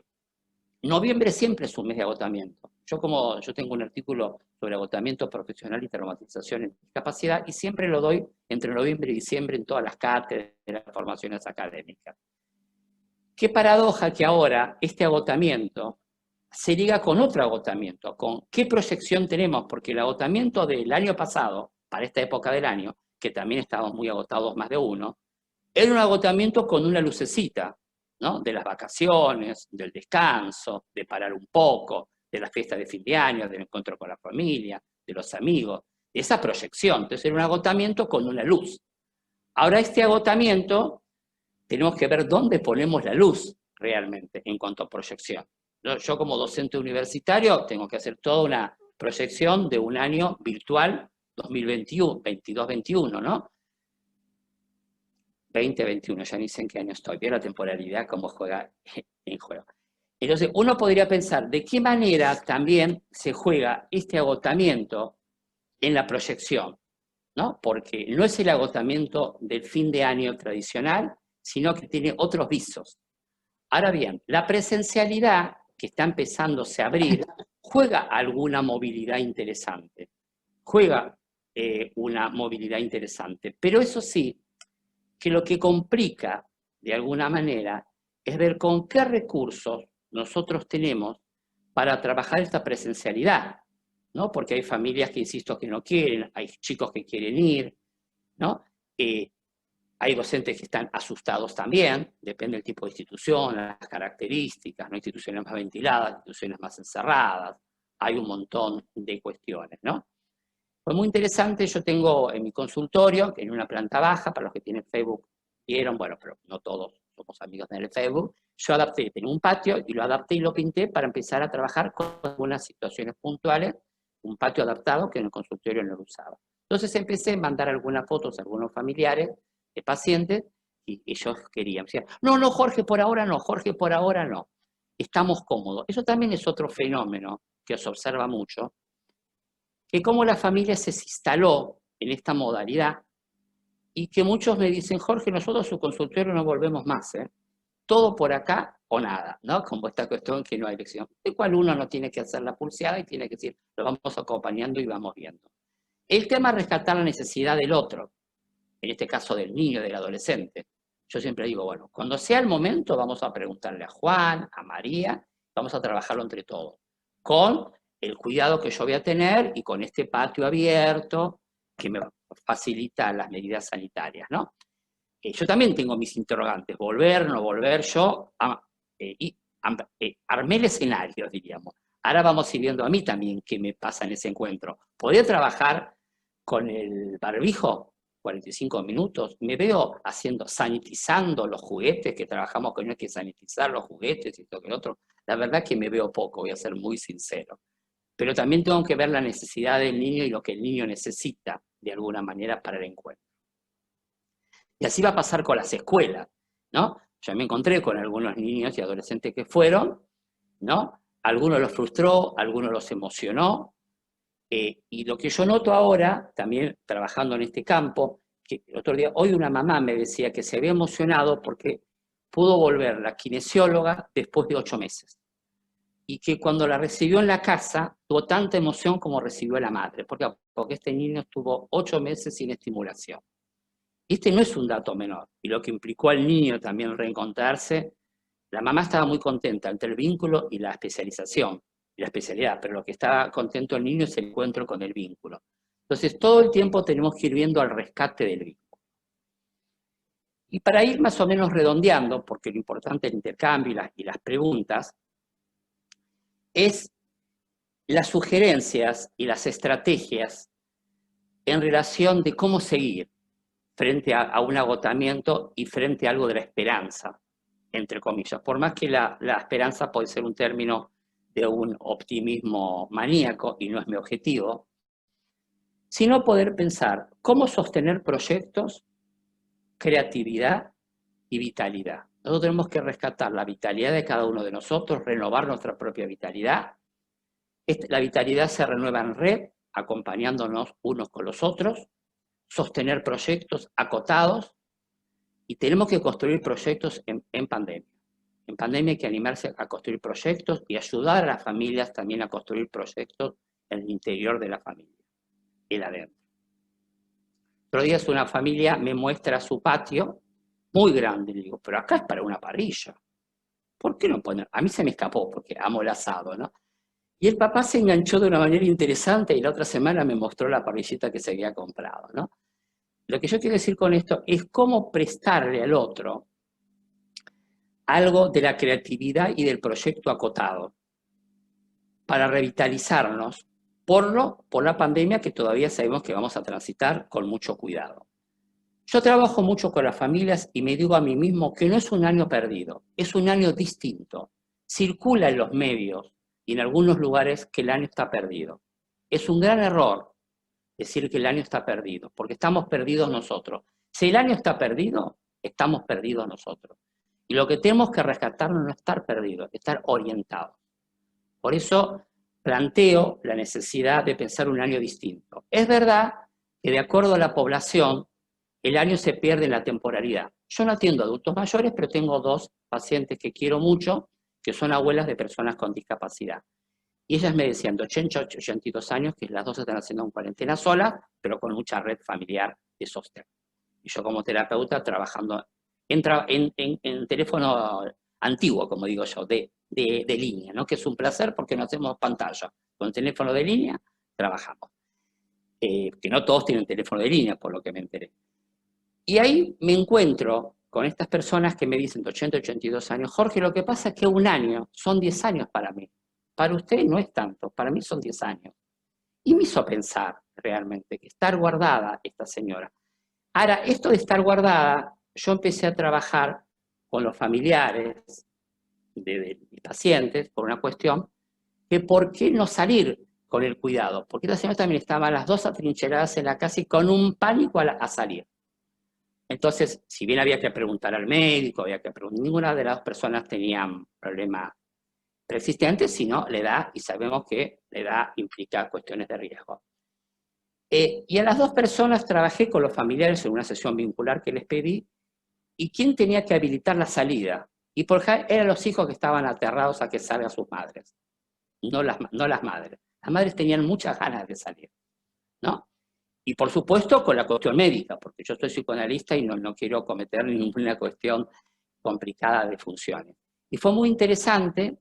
noviembre siempre es un mes de agotamiento. Yo tengo un artículo sobre agotamiento profesional y traumatización en discapacidad y siempre lo doy entre noviembre y diciembre en todas las cátedras de las formaciones académicas. Qué paradoja que ahora este agotamiento se liga con otro agotamiento, con qué proyección tenemos, porque el agotamiento del año pasado, para esta época del año, que también estábamos muy agotados más de uno, era un agotamiento con una lucecita, ¿no? De las vacaciones, del descanso, de parar un poco, de la fiesta de fin de año, del encuentro con la familia, de los amigos, de esa proyección. Entonces era un agotamiento con una luz. Ahora este agotamiento tenemos que ver dónde ponemos la luz realmente en cuanto a proyección. Yo como docente universitario tengo que hacer toda una proyección de un año virtual 2021, 22-21, ¿no? 2021, ya ni sé en qué año estoy, veo la temporalidad cómo juega en juego. Entonces, uno podría pensar de qué manera también se juega este agotamiento en la proyección, ¿no? Porque no es el agotamiento del fin de año tradicional, sino que tiene otros visos. Ahora bien, la presencialidad, que está empezándose a abrir, juega alguna movilidad interesante, juega una movilidad interesante, pero eso sí, que lo que complica, de alguna manera, es ver con qué recursos nosotros tenemos para trabajar esta presencialidad, ¿no? Porque hay familias que, insisto, que no quieren, hay chicos que quieren ir, ¿no? Hay docentes que están asustados también, depende del tipo de institución, las características, ¿no? Instituciones más ventiladas, instituciones más encerradas, hay un montón de cuestiones, ¿no? Fue muy interesante, yo tengo en mi consultorio, en una planta baja, para los que tienen Facebook vieron, bueno, pero no todos somos amigos en el Facebook, yo adapté, tenía un patio y lo adapté y lo pinté para empezar a trabajar con algunas situaciones puntuales, un patio adaptado que en el consultorio no lo usaba. Entonces empecé a mandar algunas fotos a algunos familiares de pacientes y ellos querían, decían, no, no, Jorge, por ahora no, Jorge, por ahora no. Estamos cómodos. Eso también es otro fenómeno que se observa mucho, que como la familia se instaló en esta modalidad y que muchos me dicen, Jorge, nosotros a su consultorio no volvemos más, ¿eh? Todo por acá o nada, ¿no? Como esta cuestión que no hay elección, de cual uno no tiene que hacer la pulseada y tiene que decir, lo vamos acompañando y vamos viendo. El tema es rescatar la necesidad del otro, en este caso del niño, del adolescente. Yo siempre digo, bueno, cuando sea el momento vamos a preguntarle a Juan, a María, vamos a trabajarlo entre todos, con el cuidado que yo voy a tener y con este patio abierto que me facilita las medidas sanitarias, ¿no? Yo también tengo mis interrogantes, volver, no volver, yo armé el escenario, diríamos. Ahora vamos a ir viendo a mí también qué me pasa en ese encuentro. ¿Podría trabajar con el barbijo 45 minutos? Me veo sanitizando los juguetes, que trabajamos con ellos, que sanitizar los juguetes y todo que otro. La verdad que me veo poco, voy a ser muy sincero. Pero también tengo que ver la necesidad del niño y lo que el niño necesita, de alguna manera, para el encuentro. Y así va a pasar con las escuelas, ¿no? Yo me encontré con algunos niños y adolescentes que fueron, ¿no? Algunos los frustró, algunos los emocionó, y lo que yo noto ahora, también trabajando en este campo, que el otro día, hoy una mamá me decía que se había emocionado porque pudo volver la kinesióloga después de 8 meses. Y que cuando la recibió en la casa, tuvo tanta emoción como recibió la madre. ¿Por qué? Porque este niño estuvo 8 meses sin estimulación. Este no es un dato menor, y lo que implicó al niño también reencontrarse, la mamá estaba muy contenta entre el vínculo y la especialización, y la especialidad, pero lo que estaba contento el niño es el encuentro con el vínculo. Entonces todo el tiempo tenemos que ir viendo al rescate del vínculo. Y para ir más o menos redondeando, porque lo importante del intercambio y las preguntas, es las sugerencias y las estrategias en relación de cómo seguir frente a un agotamiento y frente a algo de la esperanza, entre comillas. Por más que la esperanza puede ser un término de un optimismo maníaco, y no es mi objetivo, sino poder pensar cómo sostener proyectos, creatividad y vitalidad. Nosotros tenemos que rescatar la vitalidad de cada uno de nosotros, renovar nuestra propia vitalidad. La vitalidad se renueva en red, acompañándonos unos con los otros, sostener proyectos acotados, y tenemos que construir proyectos en pandemia. En pandemia hay que animarse a construir proyectos y ayudar a las familias también a construir proyectos en el interior de la familia, el adentro. Otro día una familia me muestra su patio, muy grande, le digo, pero acá es para una parrilla. ¿Por qué no poner? A mí se me escapó porque amo el asado, ¿no? Y el papá se enganchó de una manera interesante y la otra semana me mostró la parrillita que se había comprado, ¿no? Lo que yo quiero decir con esto es cómo prestarle al otro algo de la creatividad y del proyecto acotado para revitalizarnos por la pandemia que todavía sabemos que vamos a transitar con mucho cuidado. Yo trabajo mucho con las familias y me digo a mí mismo que no es un año perdido, es un año distinto. Circula en los medios y en algunos lugares que el año está perdido. Es un gran error decir que el año está perdido, porque estamos perdidos nosotros. Si el año está perdido, estamos perdidos nosotros. Y lo que tenemos que rescatar no es estar perdidos, estar orientados. Por eso planteo la necesidad de pensar un año distinto. Es verdad que de acuerdo a la población, el año se pierde en la temporalidad. Yo no atiendo adultos mayores, pero tengo 2 pacientes que quiero mucho, que son abuelas de personas con discapacidad. Y ellas me decían de 80 a 82 años que las 2 están haciendo en cuarentena solas, pero con mucha red familiar de sostén. Y yo como terapeuta trabajando en teléfono antiguo, como digo yo, de línea, ¿no? Que es un placer porque no hacemos pantalla. Con teléfono de línea trabajamos. Que no todos tienen teléfono de línea, por lo que me enteré. Y ahí me encuentro con estas personas que me dicen de 80, 82 años, Jorge, lo que pasa es que un año son 10 años para mí. Para usted no es tanto, para mí son 10 años. Y me hizo pensar realmente que estar guardada esta señora. Ahora, esto de estar guardada, yo empecé a trabajar con los familiares de mis pacientes por una cuestión que por qué no salir con el cuidado, porque esta señora también estaba las dos atrincheradas en la casa y con un pánico a salir. Entonces, si bien había que preguntar al médico, ninguna de las dos personas tenía problema preexistente, sino la edad, y sabemos que la edad implica cuestiones de riesgo. Y a las dos personas trabajé con los familiares en una sesión vincular que les pedí, y quién tenía que habilitar la salida. Y por ejemplo, eran los hijos que estaban aterrados a que salgan sus madres, no las madres. Las madres tenían muchas ganas de salir, ¿no? Y por supuesto con la cuestión médica, porque yo soy psicoanalista y no quiero cometer ninguna cuestión complicada de funciones. Y fue muy interesante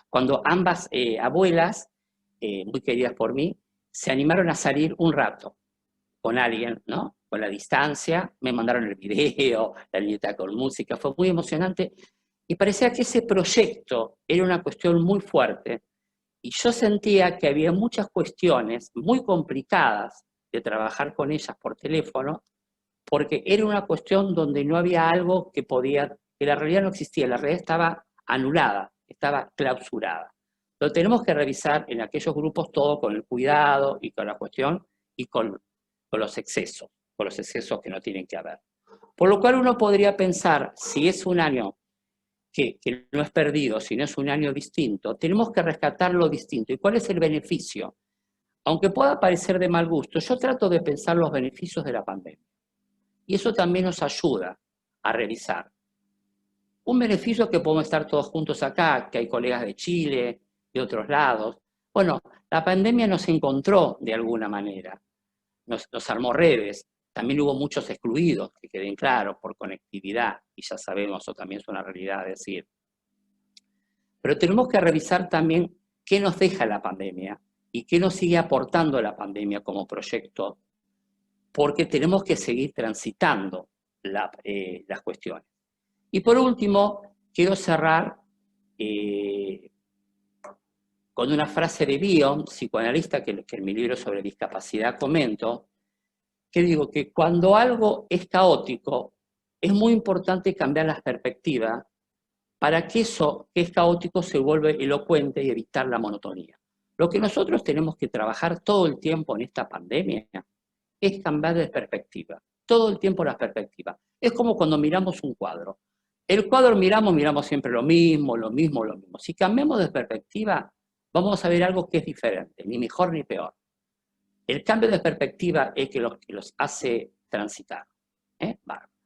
cuando ambas abuelas, muy queridas por mí, se animaron a salir un rato con alguien, ¿no? Con la distancia, me mandaron el video, la niñeta con música, fue muy emocionante y parecía que ese proyecto era una cuestión muy fuerte y yo sentía que había muchas cuestiones muy complicadas de trabajar con ellas por teléfono porque era una cuestión donde no había algo que la realidad no existía, la realidad estaba anulada, estaba clausurada. Lo tenemos que revisar en aquellos grupos todo con el cuidado y con la cuestión y con los excesos que no tienen que haber. Por lo cual uno podría pensar, si es un año que no es perdido, sino es un año distinto, tenemos que rescatar lo distinto. ¿Y cuál es el beneficio? Aunque pueda parecer de mal gusto, yo trato de pensar los beneficios de la pandemia. Y eso también nos ayuda a revisar. Un beneficio que podemos estar todos juntos acá, que hay colegas de Chile, de otros lados. Bueno, la pandemia nos encontró de alguna manera, nos armó redes. También hubo muchos excluidos, que queden claros, por conectividad, y ya sabemos, eso también es una realidad decir. Pero tenemos que revisar también qué nos deja la pandemia y qué nos sigue aportando la pandemia como proyecto, porque tenemos que seguir transitando las cuestiones. Y por último, quiero cerrar con una frase de Bion, psicoanalista, que en mi libro sobre discapacidad comento, que digo que cuando algo es caótico, es muy importante cambiar las perspectivas para que eso que es caótico se vuelva elocuente y evitar la monotonía. Lo que nosotros tenemos que trabajar todo el tiempo en esta pandemia es cambiar de perspectiva, todo el tiempo las perspectivas. Es como cuando miramos un cuadro. El cuadro miramos siempre lo mismo. Si cambiamos de perspectiva, vamos a ver algo que es diferente, ni mejor ni peor. El cambio de perspectiva es que los hace transitar.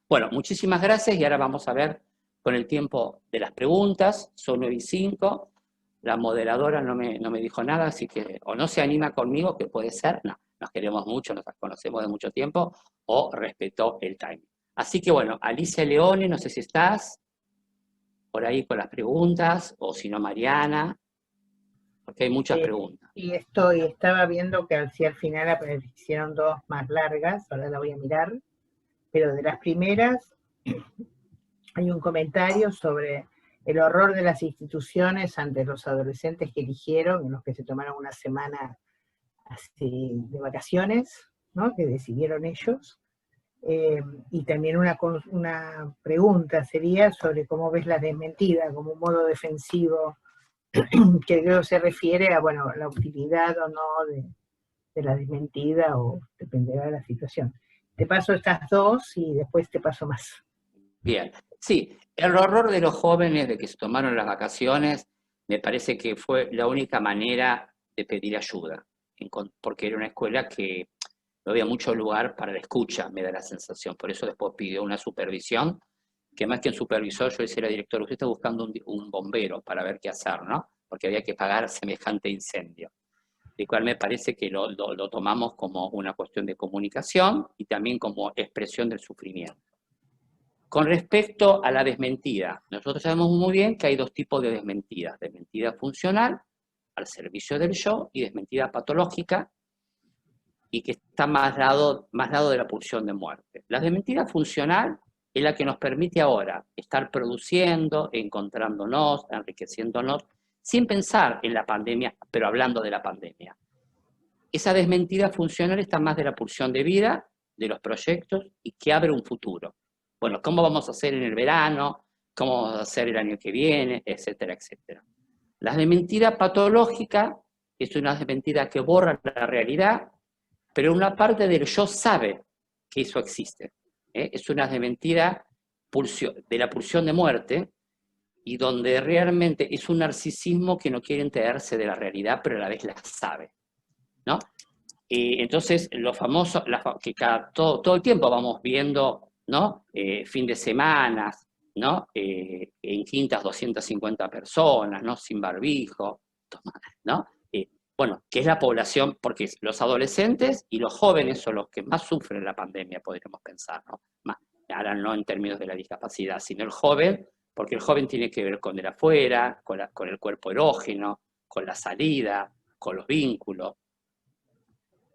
Bueno, muchísimas gracias y ahora vamos a ver con el tiempo de las preguntas. Son 9:05. La moderadora no me dijo nada, así que o no se anima conmigo, que puede ser, no, nos queremos mucho, nos conocemos de mucho tiempo, o respetó el timing. Así que bueno, Alicia Leone, no sé si estás por ahí con las preguntas, o si no Mariana, porque hay muchas preguntas. Y estaba viendo que al final aparecieron dos más largas, ahora la voy a mirar, pero de las primeras hay un comentario sobre el horror de las instituciones ante los adolescentes que eligieron, en los que se tomaron una semana así de vacaciones, ¿no? Que decidieron ellos. Y también una pregunta sería sobre cómo ves la desmentida como un modo defensivo, que creo se refiere a, bueno, la utilidad o no de la desmentida, o dependerá de la situación. Te paso estas dos y después te paso más. Bien, sí, el horror de los jóvenes de que se tomaron las vacaciones me parece que fue la única manera de pedir ayuda, porque era una escuela que no había mucho lugar para la escucha, me da la sensación. Por eso después pidió una supervisión, que más que un supervisor, yo decía, director, usted está buscando un bombero para ver qué hacer, ¿no? Porque había que pagar semejante incendio. De cual me parece que lo tomamos como una cuestión de comunicación y también como expresión del sufrimiento. Con respecto a la desmentida, nosotros sabemos muy bien que hay dos tipos de desmentidas. Desmentida funcional, al servicio del yo, y desmentida patológica, y que está más lado de la pulsión de muerte. La desmentida funcional es la que nos permite ahora estar produciendo, encontrándonos, enriqueciéndonos, sin pensar en la pandemia, pero hablando de la pandemia. Esa desmentida funcional está más de la pulsión de vida, de los proyectos, y que abre un futuro. Bueno, ¿cómo vamos a hacer en el verano? ¿Cómo vamos a hacer el año que viene? Etcétera, etcétera. La desmentida patológica es una desmentida que borra la realidad, pero una parte del yo sabe que eso existe. Es una desmentida de la pulsión de muerte, y donde realmente es un narcisismo que no quiere enterarse de la realidad, pero a la vez la sabe, ¿no? Entonces, lo famoso, que todo el tiempo vamos viendo, ¿no? Fin de semana, ¿no? En quintas 250 personas, ¿no? Sin barbijo, ¿no? Bueno, que es la población, porque los adolescentes y los jóvenes son los que más sufren la pandemia, podríamos pensar, ¿no? Ahora no en términos de la discapacidad, sino el joven, porque el joven tiene que ver con el afuera, con el cuerpo erógeno, con la salida, con los vínculos,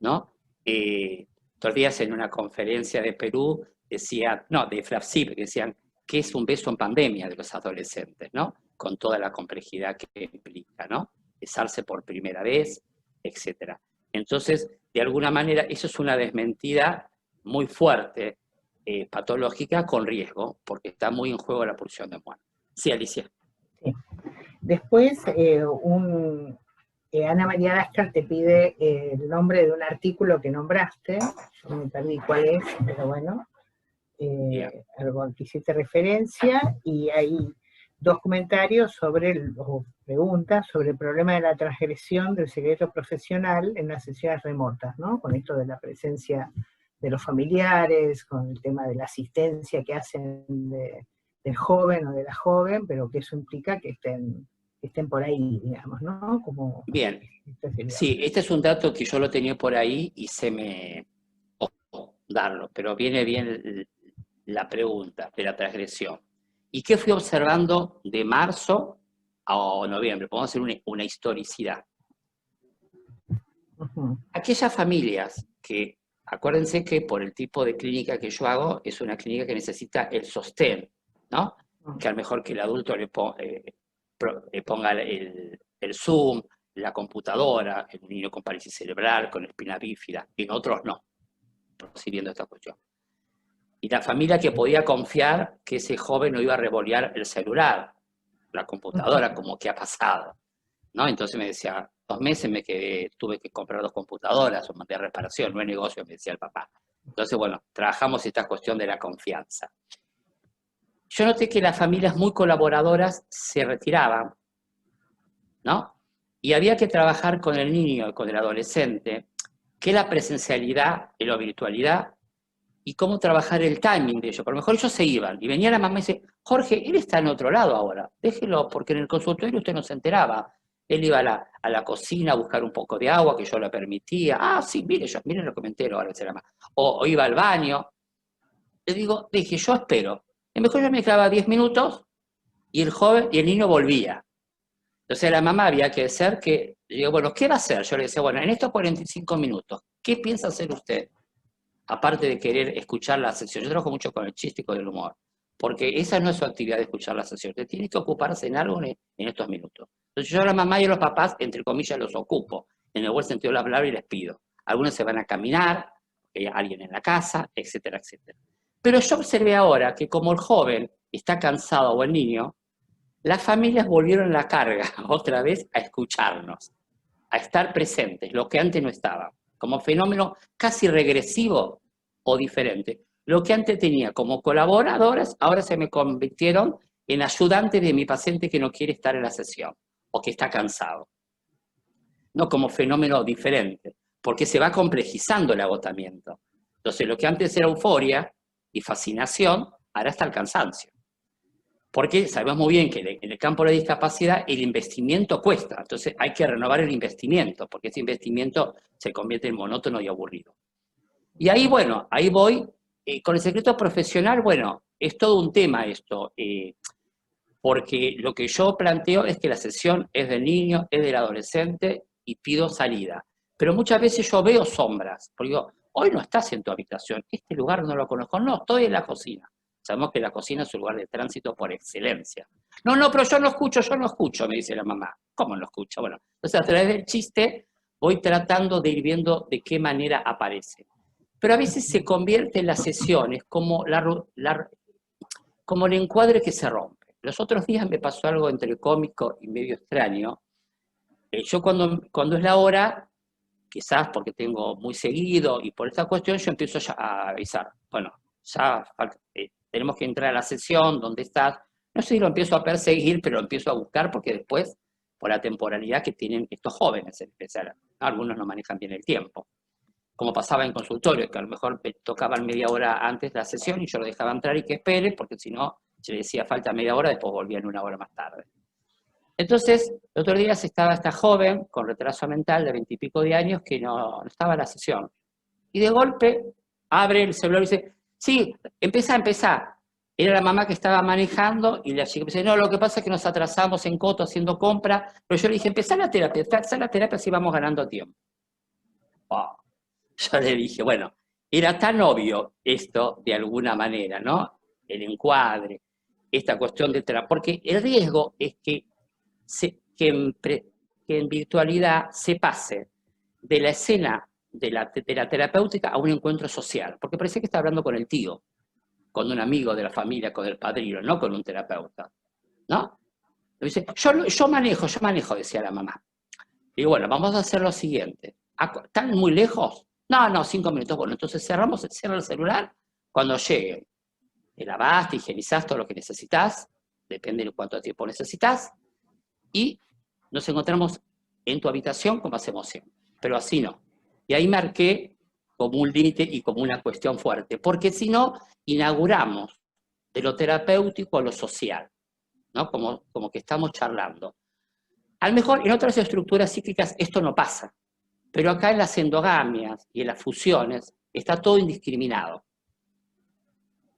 ¿no? Estos días en una conferencia de Perú decían, no, de FLAPSIP, decían, ¿qué es un beso en pandemia de los adolescentes, ¿no? Con toda la complejidad que implica, ¿no? Besarse por primera vez, etc. Entonces, de alguna manera, eso es una desmentida muy fuerte, patológica, con riesgo, porque está muy en juego la pulsión de muerte. Sí, Alicia. Sí. Después, Ana María Lascar te pide el nombre de un artículo que nombraste, yo me perdí cuál es, pero bueno, algo al que hiciste referencia, y hay dos comentarios o preguntas sobre el problema de la transgresión del secreto profesional en las sesiones remotas, ¿no? Con esto de la presencia de los familiares, con el tema de la asistencia que hacen del joven o de la joven, pero que eso implica que estén por ahí, digamos, ¿no? Como, bien, sí, este es un dato que yo lo tenía por ahí y se me... darlo, pero viene bien la pregunta de la transgresión. ¿Y qué fui observando de marzo a noviembre? Podemos hacer una historicidad. Aquellas familias que, acuérdense que por el tipo de clínica que yo hago, es una clínica que necesita el sostén, ¿no? Que a lo mejor que el adulto le ponga el Zoom, la computadora, el niño con parálisis cerebral, con espina bífida, y en otros no, prosiguiendo esta cuestión. Y la familia que podía confiar que ese joven no iba a revolear el celular, la computadora, como que ha pasado, ¿no? Entonces me decía, 2 meses me quedé, tuve que comprar 2 computadoras, o mandé a reparación, no es negocio, me decía el papá. Entonces, bueno, trabajamos esta cuestión de la confianza. Yo noté que las familias muy colaboradoras se retiraban, ¿no? Y había que trabajar con el niño y con el adolescente, que la presencialidad y la virtualidad, y cómo trabajar el timing de ellos. Por lo mejor ellos se iban, y venía la mamá y dice, Jorge, él está en otro lado ahora, déjelo, porque en el consultorio usted no se enteraba. Él iba a la cocina a buscar un poco de agua, que yo le permitía. Ah, sí, mire lo que me entero ahora, o iba al baño. Le digo, dije, yo espero. Y mejor yo me quedaba 10 minutos, y el niño volvía. Entonces la mamá había que hacer que, le digo, bueno, ¿qué va a hacer? Yo le decía, bueno, en estos 45 minutos, ¿qué piensa hacer usted? Aparte de querer escuchar la sesión. Yo trabajo mucho con el chiste y con el humor, porque esa no es su actividad de escuchar la sesión. Usted tiene que ocuparse en algo en estos minutos. Entonces yo a la mamá y a los papás, entre comillas, los ocupo, en el buen sentido de la palabra, y les pido. Algunos se van a caminar, hay alguien en la casa, etcétera, etcétera. Pero yo observé ahora que como el joven está cansado o el niño, las familias volvieron la carga otra vez a escucharnos, a estar presentes, lo que antes no estaba, como fenómeno casi regresivo o diferente. Lo que antes tenía como colaboradoras, ahora se me convirtieron en ayudantes de mi paciente que no quiere estar en la sesión o que está cansado. No como fenómeno diferente, porque se va complejizando el agotamiento. Entonces, lo que antes era euforia y fascinación, ahora está el cansancio. Porque sabemos muy bien que en el campo de la discapacidad el investimiento cuesta, entonces hay que renovar el investimiento, porque ese investimiento se convierte en monótono y aburrido. Y ahí, bueno, ahí voy, con el secreto profesional, bueno, es todo un tema esto, porque lo que yo planteo es que la sesión es del niño, es del adolescente, y pido salida. pero muchas veces yo veo sombras, porque digo, hoy no estás en tu habitación, este lugar no lo conozco, no, estoy en la cocina. Sabemos que la cocina es un lugar de tránsito por excelencia. No, pero yo no escucho, me dice la mamá. ¿Cómo no escucho? Bueno, entonces a través del chiste voy tratando de ir viendo de qué manera aparece. Pero a veces se convierte en las sesiones como, como el encuadre que se rompe. Los otros días me pasó algo entre cómico y medio extraño. Yo cuando es la hora, quizás porque tengo muy seguido y por esta cuestión, yo empiezo a avisar. Bueno, ya tenemos que entrar a la sesión, ¿dónde estás? No sé si lo empiezo a perseguir, pero lo empiezo a buscar porque después, por la temporalidad que tienen estos jóvenes, en especial, algunos no manejan bien el tiempo. Como pasaba en consultorio, que a lo mejor me tocaban media hora antes de la sesión y yo lo dejaba entrar y que espere, porque si no, se le decía falta media hora, después volvían una hora más tarde. Entonces, el otro día estaba esta joven con retraso mental de 20 y pico de años que no estaba en la sesión. Y de golpe abre el celular y dice, sí, empezá. Era la mamá que estaba manejando y la chica dice, no, lo que pasa es que nos atrasamos en Coto haciendo compra, pero yo le dije, empezá la terapia así vamos ganando tiempo. Oh. Yo le dije, bueno, era tan obvio esto de alguna manera, ¿no? El encuadre, esta cuestión de terapia, porque el riesgo es que en virtualidad se pase de la escena de la terapéutica a un encuentro social, porque parece que está hablando con el tío, con un amigo de la familia, con el padrino, no con un terapeuta, ¿no? Dice, yo manejo, decía la mamá. Y bueno, vamos a hacer lo siguiente. ¿Están muy lejos? No, 5 minutos. Bueno, entonces cierra el celular cuando llegue. Te lavaste, higienizás todo lo que necesitas, depende de cuánto tiempo necesitas, y nos encontramos en tu habitación como hacemos siempre. Pero así no. Y ahí marqué como un límite y como una cuestión fuerte, porque si no, inauguramos de lo terapéutico a lo social, ¿no? Como que estamos charlando. A lo mejor en otras estructuras psíquicas esto no pasa, pero acá en las endogamias y en las fusiones está todo indiscriminado.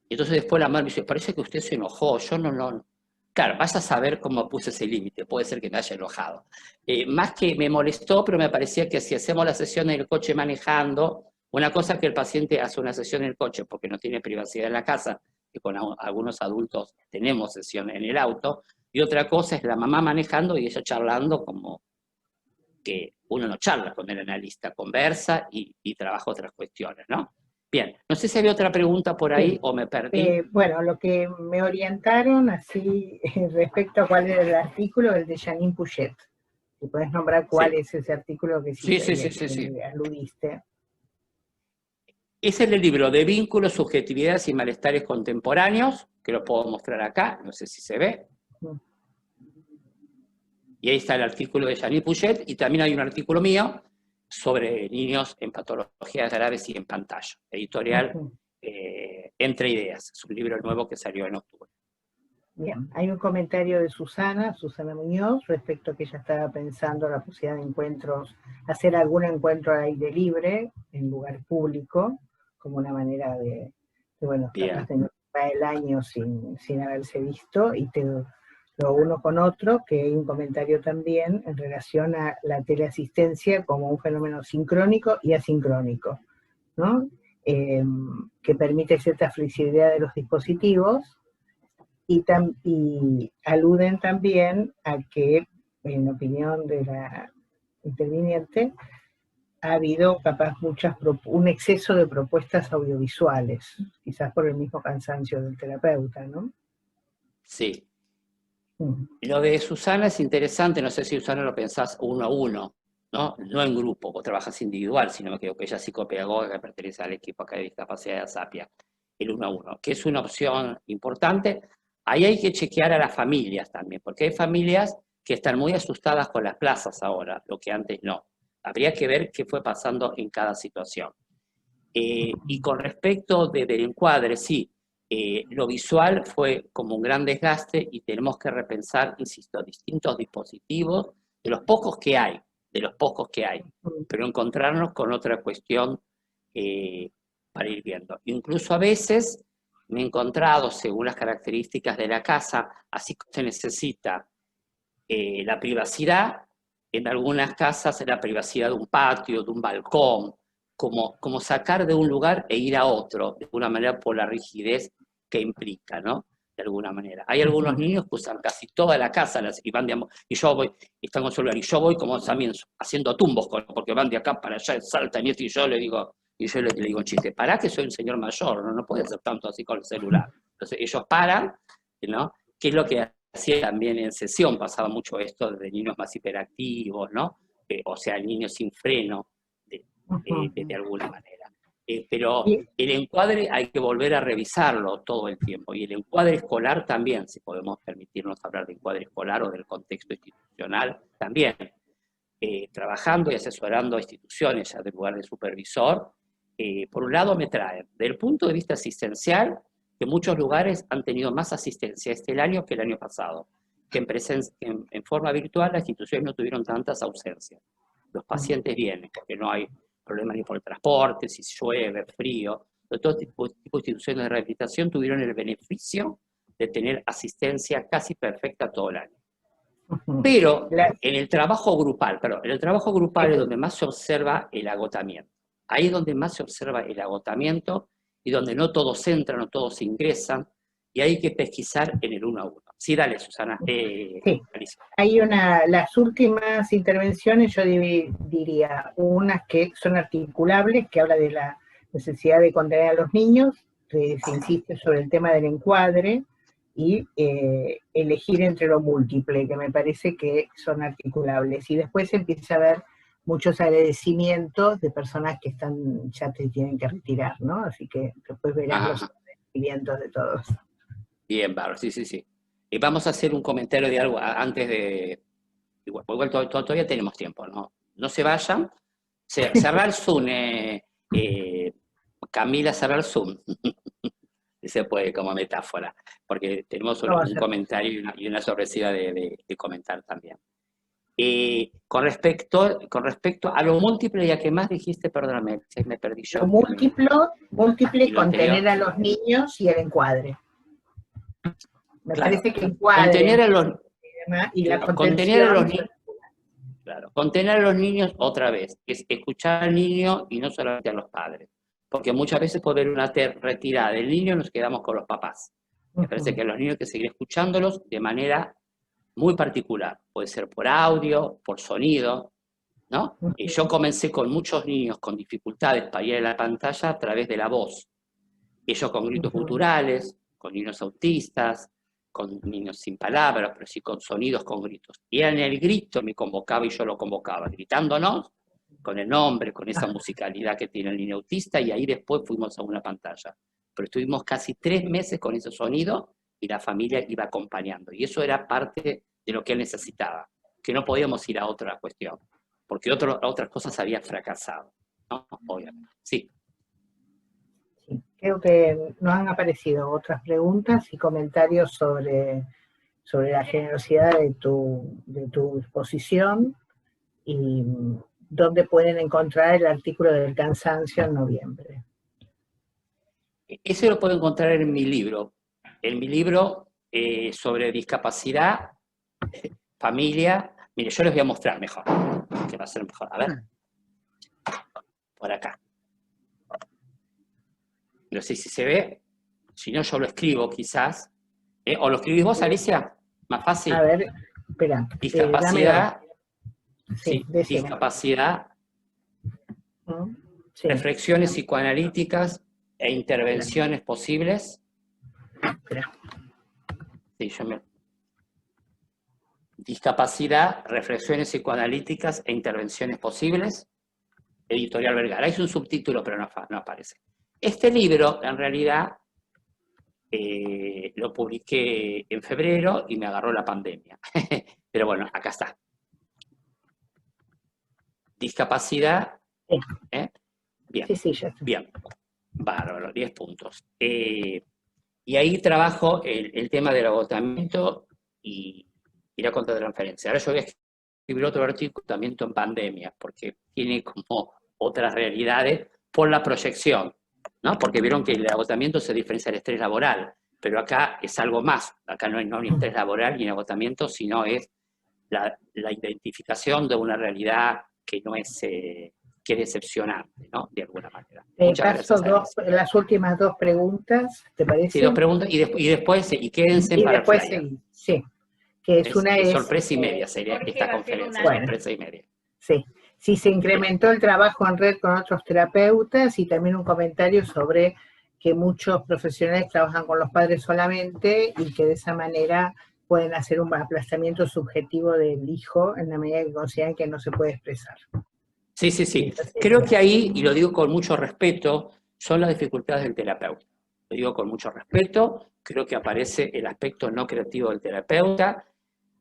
Entonces después la madre me dice, parece que usted se enojó, yo no. Claro, vas a saber cómo puse ese límite, puede ser que me haya enojado. Más que me molestó, pero me parecía que si hacemos la sesión en el coche manejando, una cosa es que el paciente hace una sesión en el coche porque no tiene privacidad en la casa, que con algunos adultos tenemos sesión en el auto, y otra cosa es la mamá manejando y ella charlando como que uno no charla con el analista, conversa y trabaja otras cuestiones, ¿no? Bien, no sé si había otra pregunta por ahí o me perdí. Bueno, lo que me orientaron así respecto a cuál era el artículo, el de Janine Puget. Si puedes nombrar cuál es ese artículo que sí. Aludiste. Es el libro de vínculos, subjetividades y malestares contemporáneos, que lo puedo mostrar acá, no sé si se ve. Y ahí está el artículo de Janine Puget, y también hay un artículo mío sobre niños en patologías graves y en pantalla. Editorial Entre Ideas, es un libro nuevo que salió en octubre. Bien, hay un comentario de Susana Muñoz, respecto a que ella estaba pensando la posibilidad de encuentros, hacer algún encuentro al aire libre, en lugar público, como una manera de bueno, capaz de no pasar el año sin haberse visto, y lo uno con otro, que hay un comentario también en relación a la teleasistencia como un fenómeno sincrónico y asincrónico, ¿no? Que permite cierta flexibilidad de los dispositivos, y aluden también a que, en opinión de la interviniente, ha habido capaz un exceso de propuestas audiovisuales, quizás por el mismo cansancio del terapeuta, ¿no? Sí. Lo de Susana es interesante, no sé si Susana lo pensás uno a uno, ¿no? No en grupo, o trabajas individual, sino que ella es psicopedagoga que pertenece al equipo acá de discapacidad de Sapia, el uno a uno, que es una opción importante. Ahí hay que chequear a las familias también, porque hay familias que están muy asustadas con las plazas ahora, lo que antes no. Habría que ver qué fue pasando en cada situación. Y con respecto del encuadre, sí, lo visual fue como un gran desgaste y tenemos que repensar, insisto, distintos dispositivos, de los pocos que hay, pero encontrarnos con otra cuestión para ir viendo. Incluso a veces me he encontrado, según las características de la casa, así que se necesita la privacidad, en algunas casas la privacidad de un patio, de un balcón, como sacar de un lugar e ir a otro, de alguna manera por la rigidez que implica, ¿no? De alguna manera. Hay algunos niños que usan casi toda la casa y van, digamos, y yo voy, y están con celular, y yo voy como también haciendo tumbos, porque van de acá para allá, saltan, y yo le digo, le digo un chiste, pará que soy un señor mayor, no puede hacer tanto así con el celular. Entonces ellos paran, ¿no? Que es lo que hacía también en sesión, pasaba mucho esto de niños más hiperactivos, ¿no? O sea, niños sin freno, de alguna manera. Pero el encuadre hay que volver a revisarlo todo el tiempo, y el encuadre escolar también, si podemos permitirnos hablar de encuadre escolar o del contexto institucional, también, trabajando y asesorando a instituciones ya del lugar de supervisor, por un lado me traen, desde el punto de vista asistencial, que muchos lugares han tenido más asistencia este año que el año pasado, que en forma virtual las instituciones no tuvieron tantas ausencias. Los pacientes vienen, porque no hay problemas ni por el transporte, si llueve, frío. Todo tipo de instituciones de rehabilitación tuvieron el beneficio de tener asistencia casi perfecta todo el año. Pero en el trabajo grupal, es donde más se observa el agotamiento. Ahí es donde más se observa el agotamiento y donde no todos entran, no todos ingresan, y hay que pesquisar en el 1 a 1. Sí, dale, Susana. Sí, hay las últimas intervenciones, yo diría, unas que son articulables, que habla de la necesidad de contener a los niños, se insiste sobre el tema del encuadre, y elegir entre lo múltiple, que me parece que son articulables. Y después empieza a haber muchos agradecimientos de personas que ya te tienen que retirar, ¿no? Así que después verás los agradecimientos de todos. Bien, Bárbara, sí. Y vamos a hacer un comentario de algo antes de... Igual todavía tenemos tiempo, ¿no? No se vayan. Cerrar Zoom, Camila, cerrar Zoom. Se puede como metáfora, porque tenemos un comentario y una sorpresiva de comentar también. Con respecto a lo múltiple, ya que más dijiste, perdóname, si me perdí yo. Lo múltiple contener a los niños y el encuadre. Me parece que encuadre. Contener a los niños. Claro, contener a los niños otra vez, es escuchar al niño y no solamente a los padres. Porque muchas veces puede haber una retirada del niño y nos quedamos con los papás. Me parece que a los niños hay que seguir escuchándolos de manera muy particular. Puede ser por audio, por sonido, ¿no? Y yo comencé con muchos niños con dificultades para ir a la pantalla a través de la voz. Ellos con gritos guturales, con niños autistas, con niños sin palabras, pero sí con sonidos, con gritos. Y en el grito me convocaba y yo lo convocaba, gritándonos, con el nombre, con esa musicalidad que tiene el niño autista, y ahí después fuimos a una pantalla. Pero estuvimos casi 3 meses con ese sonido y la familia iba acompañando. Y eso era parte de lo que él necesitaba, que no podíamos ir a otra cuestión, porque otras cosas habían fracasado, ¿no? Obviamente. Sí. Creo que nos han aparecido otras preguntas y comentarios sobre la generosidad de tu exposición y dónde pueden encontrar el artículo del cansancio en noviembre. Ese lo puedo encontrar en mi libro. En mi libro sobre discapacidad, familia. Mire, yo les voy a mostrar mejor, que va a ser mejor. A ver. Por acá. No sé si se ve. Si no, yo lo escribo quizás. ¿O lo escribís vos, Alicia? Más fácil. A ver, espera. Discapacidad. Sí, discapacidad. Sí. Reflexiones psicoanalíticas e intervenciones posibles. Sí, Discapacidad, reflexiones psicoanalíticas e intervenciones posibles. Editorial Vergara. Es un subtítulo, pero no aparece. Este libro, en realidad, lo publiqué en febrero y me agarró la pandemia. Pero bueno, acá está. Discapacidad. Bien, sí, ya está. Bien. Bárbaro, 10 puntos. Y ahí trabajo el tema del agotamiento y la contratransferencia. Ahora yo voy a escribir otro artículo también en pandemia, porque tiene como otras realidades por la proyección, ¿no? Porque vieron que el agotamiento se diferencia del estrés laboral, pero acá es algo más. Acá no hay ni estrés laboral ni agotamiento, sino es la identificación de una realidad que no es, que es decepcionante, ¿no? De alguna manera. Muchas gracias. Las últimas dos preguntas, ¿te parece? Sí, dos preguntas, y después, y quédense para el flyer. Sí, que es una es sorpresa y media sería esta conferencia, sorpresa y media. Sí, si se incrementó el trabajo en red con otros terapeutas, y también un comentario sobre que muchos profesionales trabajan con los padres solamente y que de esa manera pueden hacer un aplazamiento subjetivo del hijo en la medida que consideran que no se puede expresar. Sí. Entonces, creo que ahí, y lo digo con mucho respeto, son las dificultades del terapeuta. Lo digo con mucho respeto, creo que aparece el aspecto no creativo del terapeuta,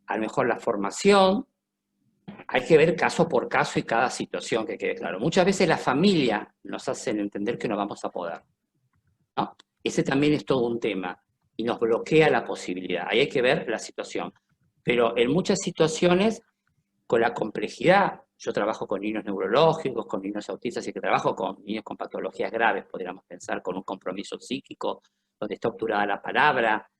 a lo mejor la formación, hay que ver caso por caso y cada situación, que quede claro. Muchas veces la familia nos hace entender que no vamos a poder, ¿no? Ese también es todo un tema y nos bloquea la posibilidad. Ahí hay que ver la situación. Pero en muchas situaciones, con la complejidad, yo trabajo con niños neurológicos, con niños autistas, y que trabajo con niños con patologías graves, podríamos pensar, con un compromiso psíquico, donde está obturada la palabra,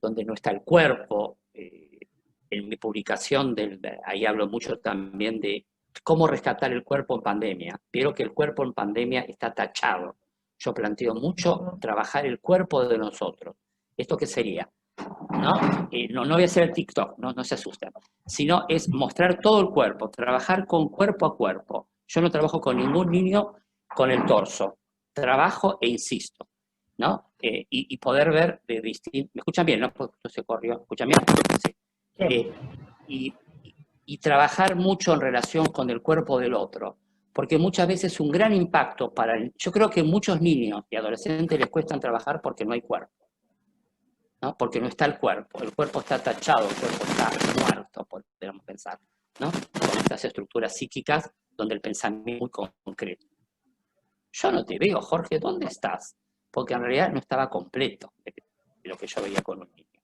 donde no está el cuerpo. En mi publicación, ahí hablo mucho también de cómo rescatar el cuerpo en pandemia. Vieron que el cuerpo en pandemia está tachado. Yo planteo mucho trabajar el cuerpo de nosotros. ¿Esto qué sería? No voy a hacer el TikTok, no se asusten, sino es mostrar todo el cuerpo, trabajar con cuerpo a cuerpo. Yo no trabajo con ningún niño con el torso, trabajo e insisto, ¿no? Y poder ver de distintos... ¿Me escuchan bien? ¿No? Porque se corrió. ¿Escuchan bien? Sí. Y trabajar mucho en relación con el cuerpo del otro, porque muchas veces un gran impacto para... Yo creo que muchos niños y adolescentes les cuesta trabajar porque no hay cuerpo. ¿No? Porque no está el cuerpo está tachado, el cuerpo está muerto, podríamos pensar, ¿no? Con estas estructuras psíquicas donde el pensamiento es muy concreto. Yo no te veo, Jorge, ¿dónde estás? Porque en realidad no estaba completo de lo que yo veía con un niño.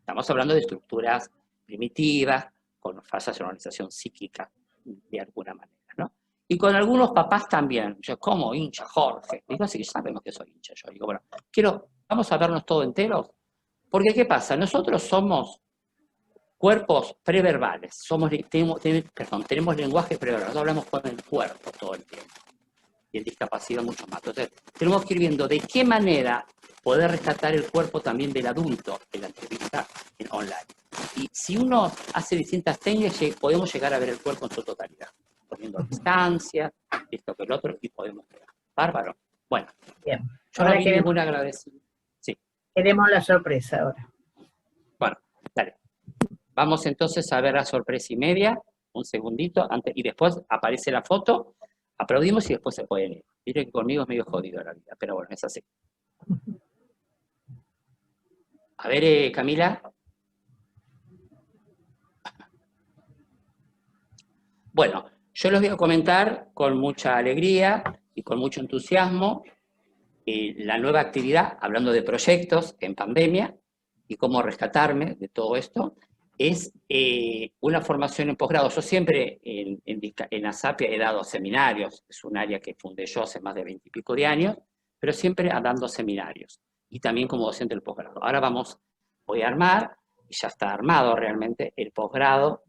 Estamos hablando de estructuras primitivas, con fallas de organización psíquica, de alguna manera, ¿no? Y con algunos papás también. Yo, ¿cómo hincha, Jorge? Digo, sí, sabemos que soy hincha. Yo digo, bueno, vamos a vernos todo enteros. Porque, ¿qué pasa? Nosotros somos cuerpos preverbales, tenemos lenguaje preverbal, nosotros hablamos con el cuerpo todo el tiempo, y en discapacidad mucho más. Entonces, tenemos que ir viendo de qué manera poder rescatar el cuerpo también del adulto en la entrevista online. Y si uno hace distintas técnicas, podemos llegar a ver el cuerpo en su totalidad, poniendo distancia, esto que el otro, y podemos ver. Bárbaro. Bueno, bien. Yo no vi ningún agradecimiento. Queremos la sorpresa ahora. Bueno, dale. Vamos entonces a ver la sorpresa y media. Un segundito. Y después aparece la foto. Aplaudimos y después se pueden ir. Miren que conmigo es medio jodido la vida, pero bueno, es así. A ver, Camila. Bueno, yo les voy a comentar con mucha alegría y con mucho entusiasmo la nueva actividad, hablando de proyectos en pandemia y cómo rescatarme de todo esto, es una formación en posgrado. Yo siempre en ASAPIA he dado seminarios, es un área que fundé yo hace más de 20 y pico de años, pero siempre dando seminarios y también como docente del posgrado. Ahora voy a armar, y ya está armado realmente, el posgrado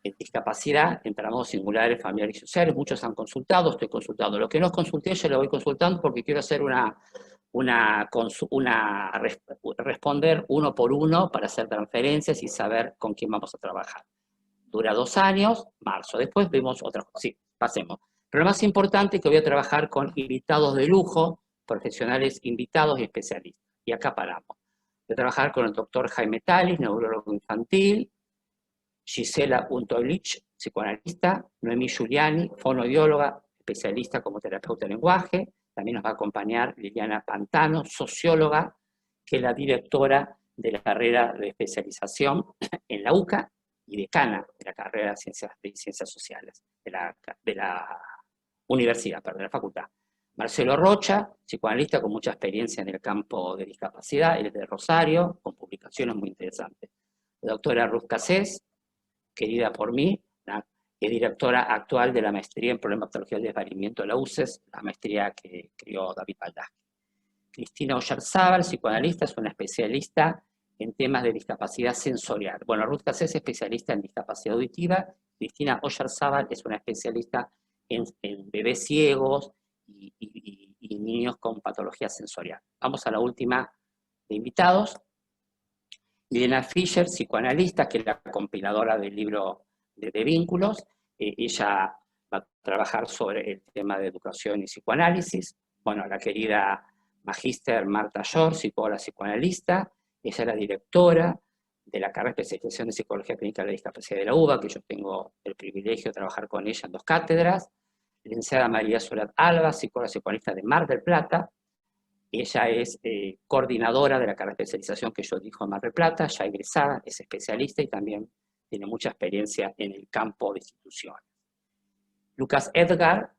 en discapacidad en tramos singulares, familiares y sociales. Muchos han consultado, estoy consultando. Lo que no consulté, yo lo voy consultando porque quiero hacer responder uno por uno para hacer transferencias y saber con quién vamos a trabajar. Dura 2 años, marzo. Después vemos otra cosa. Sí, pasemos. Pero lo más importante es que voy a trabajar con invitados de lujo, profesionales invitados y especialistas. Y acá paramos. Voy a trabajar con el doctor Jaime Talis, neurólogo infantil, Gisela Untolich, psicoanalista, Noemí Giuliani, fonoaudióloga, especialista como terapeuta de lenguaje. También nos va a acompañar Liliana Pantano, socióloga, que es la directora de la carrera de especialización en la UCA y decana de la carrera de Ciencias Sociales, de la universidad, de la facultad. Marcelo Rocha, psicoanalista con mucha experiencia en el campo de discapacidad, él es de Rosario, con publicaciones muy interesantes. La doctora Ruth Cassés, querida por mí, es directora actual de la maestría en problematología del desvalimiento de la UCES, la maestría que creó David Baldaschi. Cristina Oyarzábal, psicoanalista, es una especialista en temas de discapacidad sensorial. Bueno, Ruth Cassé es especialista en discapacidad auditiva, Cristina Oyarzábal es una especialista en bebés ciegos y niños con patología sensorial. Vamos a la última de invitados. Milena Fischer, psicoanalista, que es la compiladora del libro de Vínculos. Ella va a trabajar sobre el tema de educación y psicoanálisis. Bueno, la querida magíster Marta Llor, psicóloga psicoanalista. Ella es la directora de la carrera de especialización de Psicología Clínica de la Discapacidad de la UBA, que yo tengo el privilegio de trabajar con ella en 2 cátedras. Licenciada María Soledad Alba, psicóloga psicoanalista de Mar del Plata. Ella es coordinadora de la carrera de especialización que yo dijo en Mar del Plata, ya egresada, es especialista y también tiene mucha experiencia en el campo de instituciones. Lucas Edgar,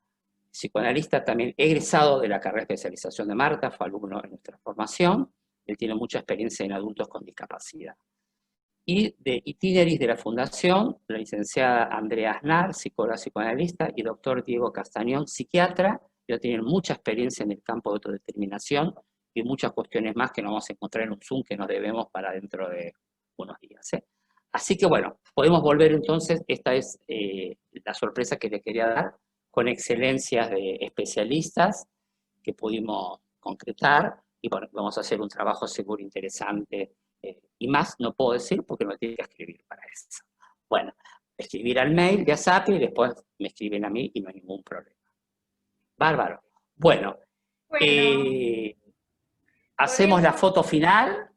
psicoanalista también egresado de la carrera de especialización de Marta, fue alumno en nuestra formación, él tiene mucha experiencia en adultos con discapacidad. Y de Itineris de la Fundación, la licenciada Andrea Aznar, psicóloga psicoanalista, y doctor Diego Castañón, psiquiatra, que tienen mucha experiencia en el campo de autodeterminación y muchas cuestiones más que nos vamos a encontrar en un Zoom que nos debemos para dentro de unos días. Así que bueno, podemos volver entonces, esta es la sorpresa que le quería dar, con excelencias de especialistas que pudimos concretar, y bueno, vamos a hacer un trabajo seguro interesante, y más no puedo decir porque no tengo que escribir para eso. Bueno, escribir al mail de ASAPI y después me escriben a mí y no hay ningún problema. Bárbaro. Bueno, hacemos la foto final,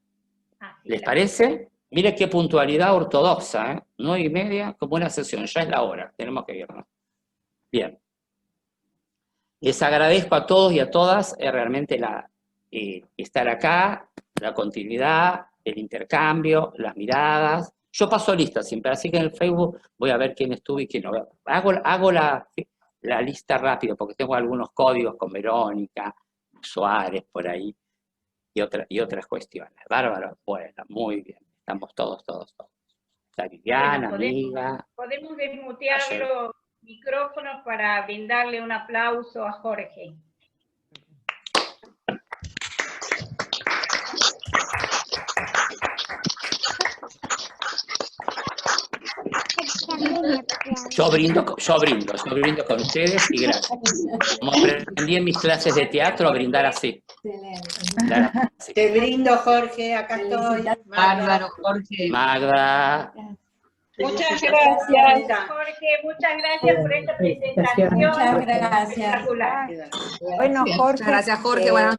¿les parece? Mire qué puntualidad ortodoxa, ¿eh? 9:30, como una sesión, ya es la hora, tenemos que irnos. Bien. Les agradezco a todos y a todas realmente estar acá, la continuidad, el intercambio, las miradas. Yo paso lista siempre, así que en el Facebook voy a ver quién estuvo y quién no. Hago la lista rápido, porque tengo algunos códigos con Verónica, Suárez por ahí, y otras cuestiones. Bárbaro, bueno, muy bien, estamos todos. La Viviana, bueno, amiga. Podemos desmutear los micrófonos para brindarle un aplauso a Jorge. Yo brindo con ustedes y gracias. Como aprendí en mis clases de teatro a brindar así. Te brindo, Jorge, acá estoy. Bárbaro, Jorge. Magda. Muchas gracias, Jorge. Muchas gracias por esta presentación. Muchas gracias. Espectacular. Bueno, Jorge. Muchas gracias, Jorge. Buenas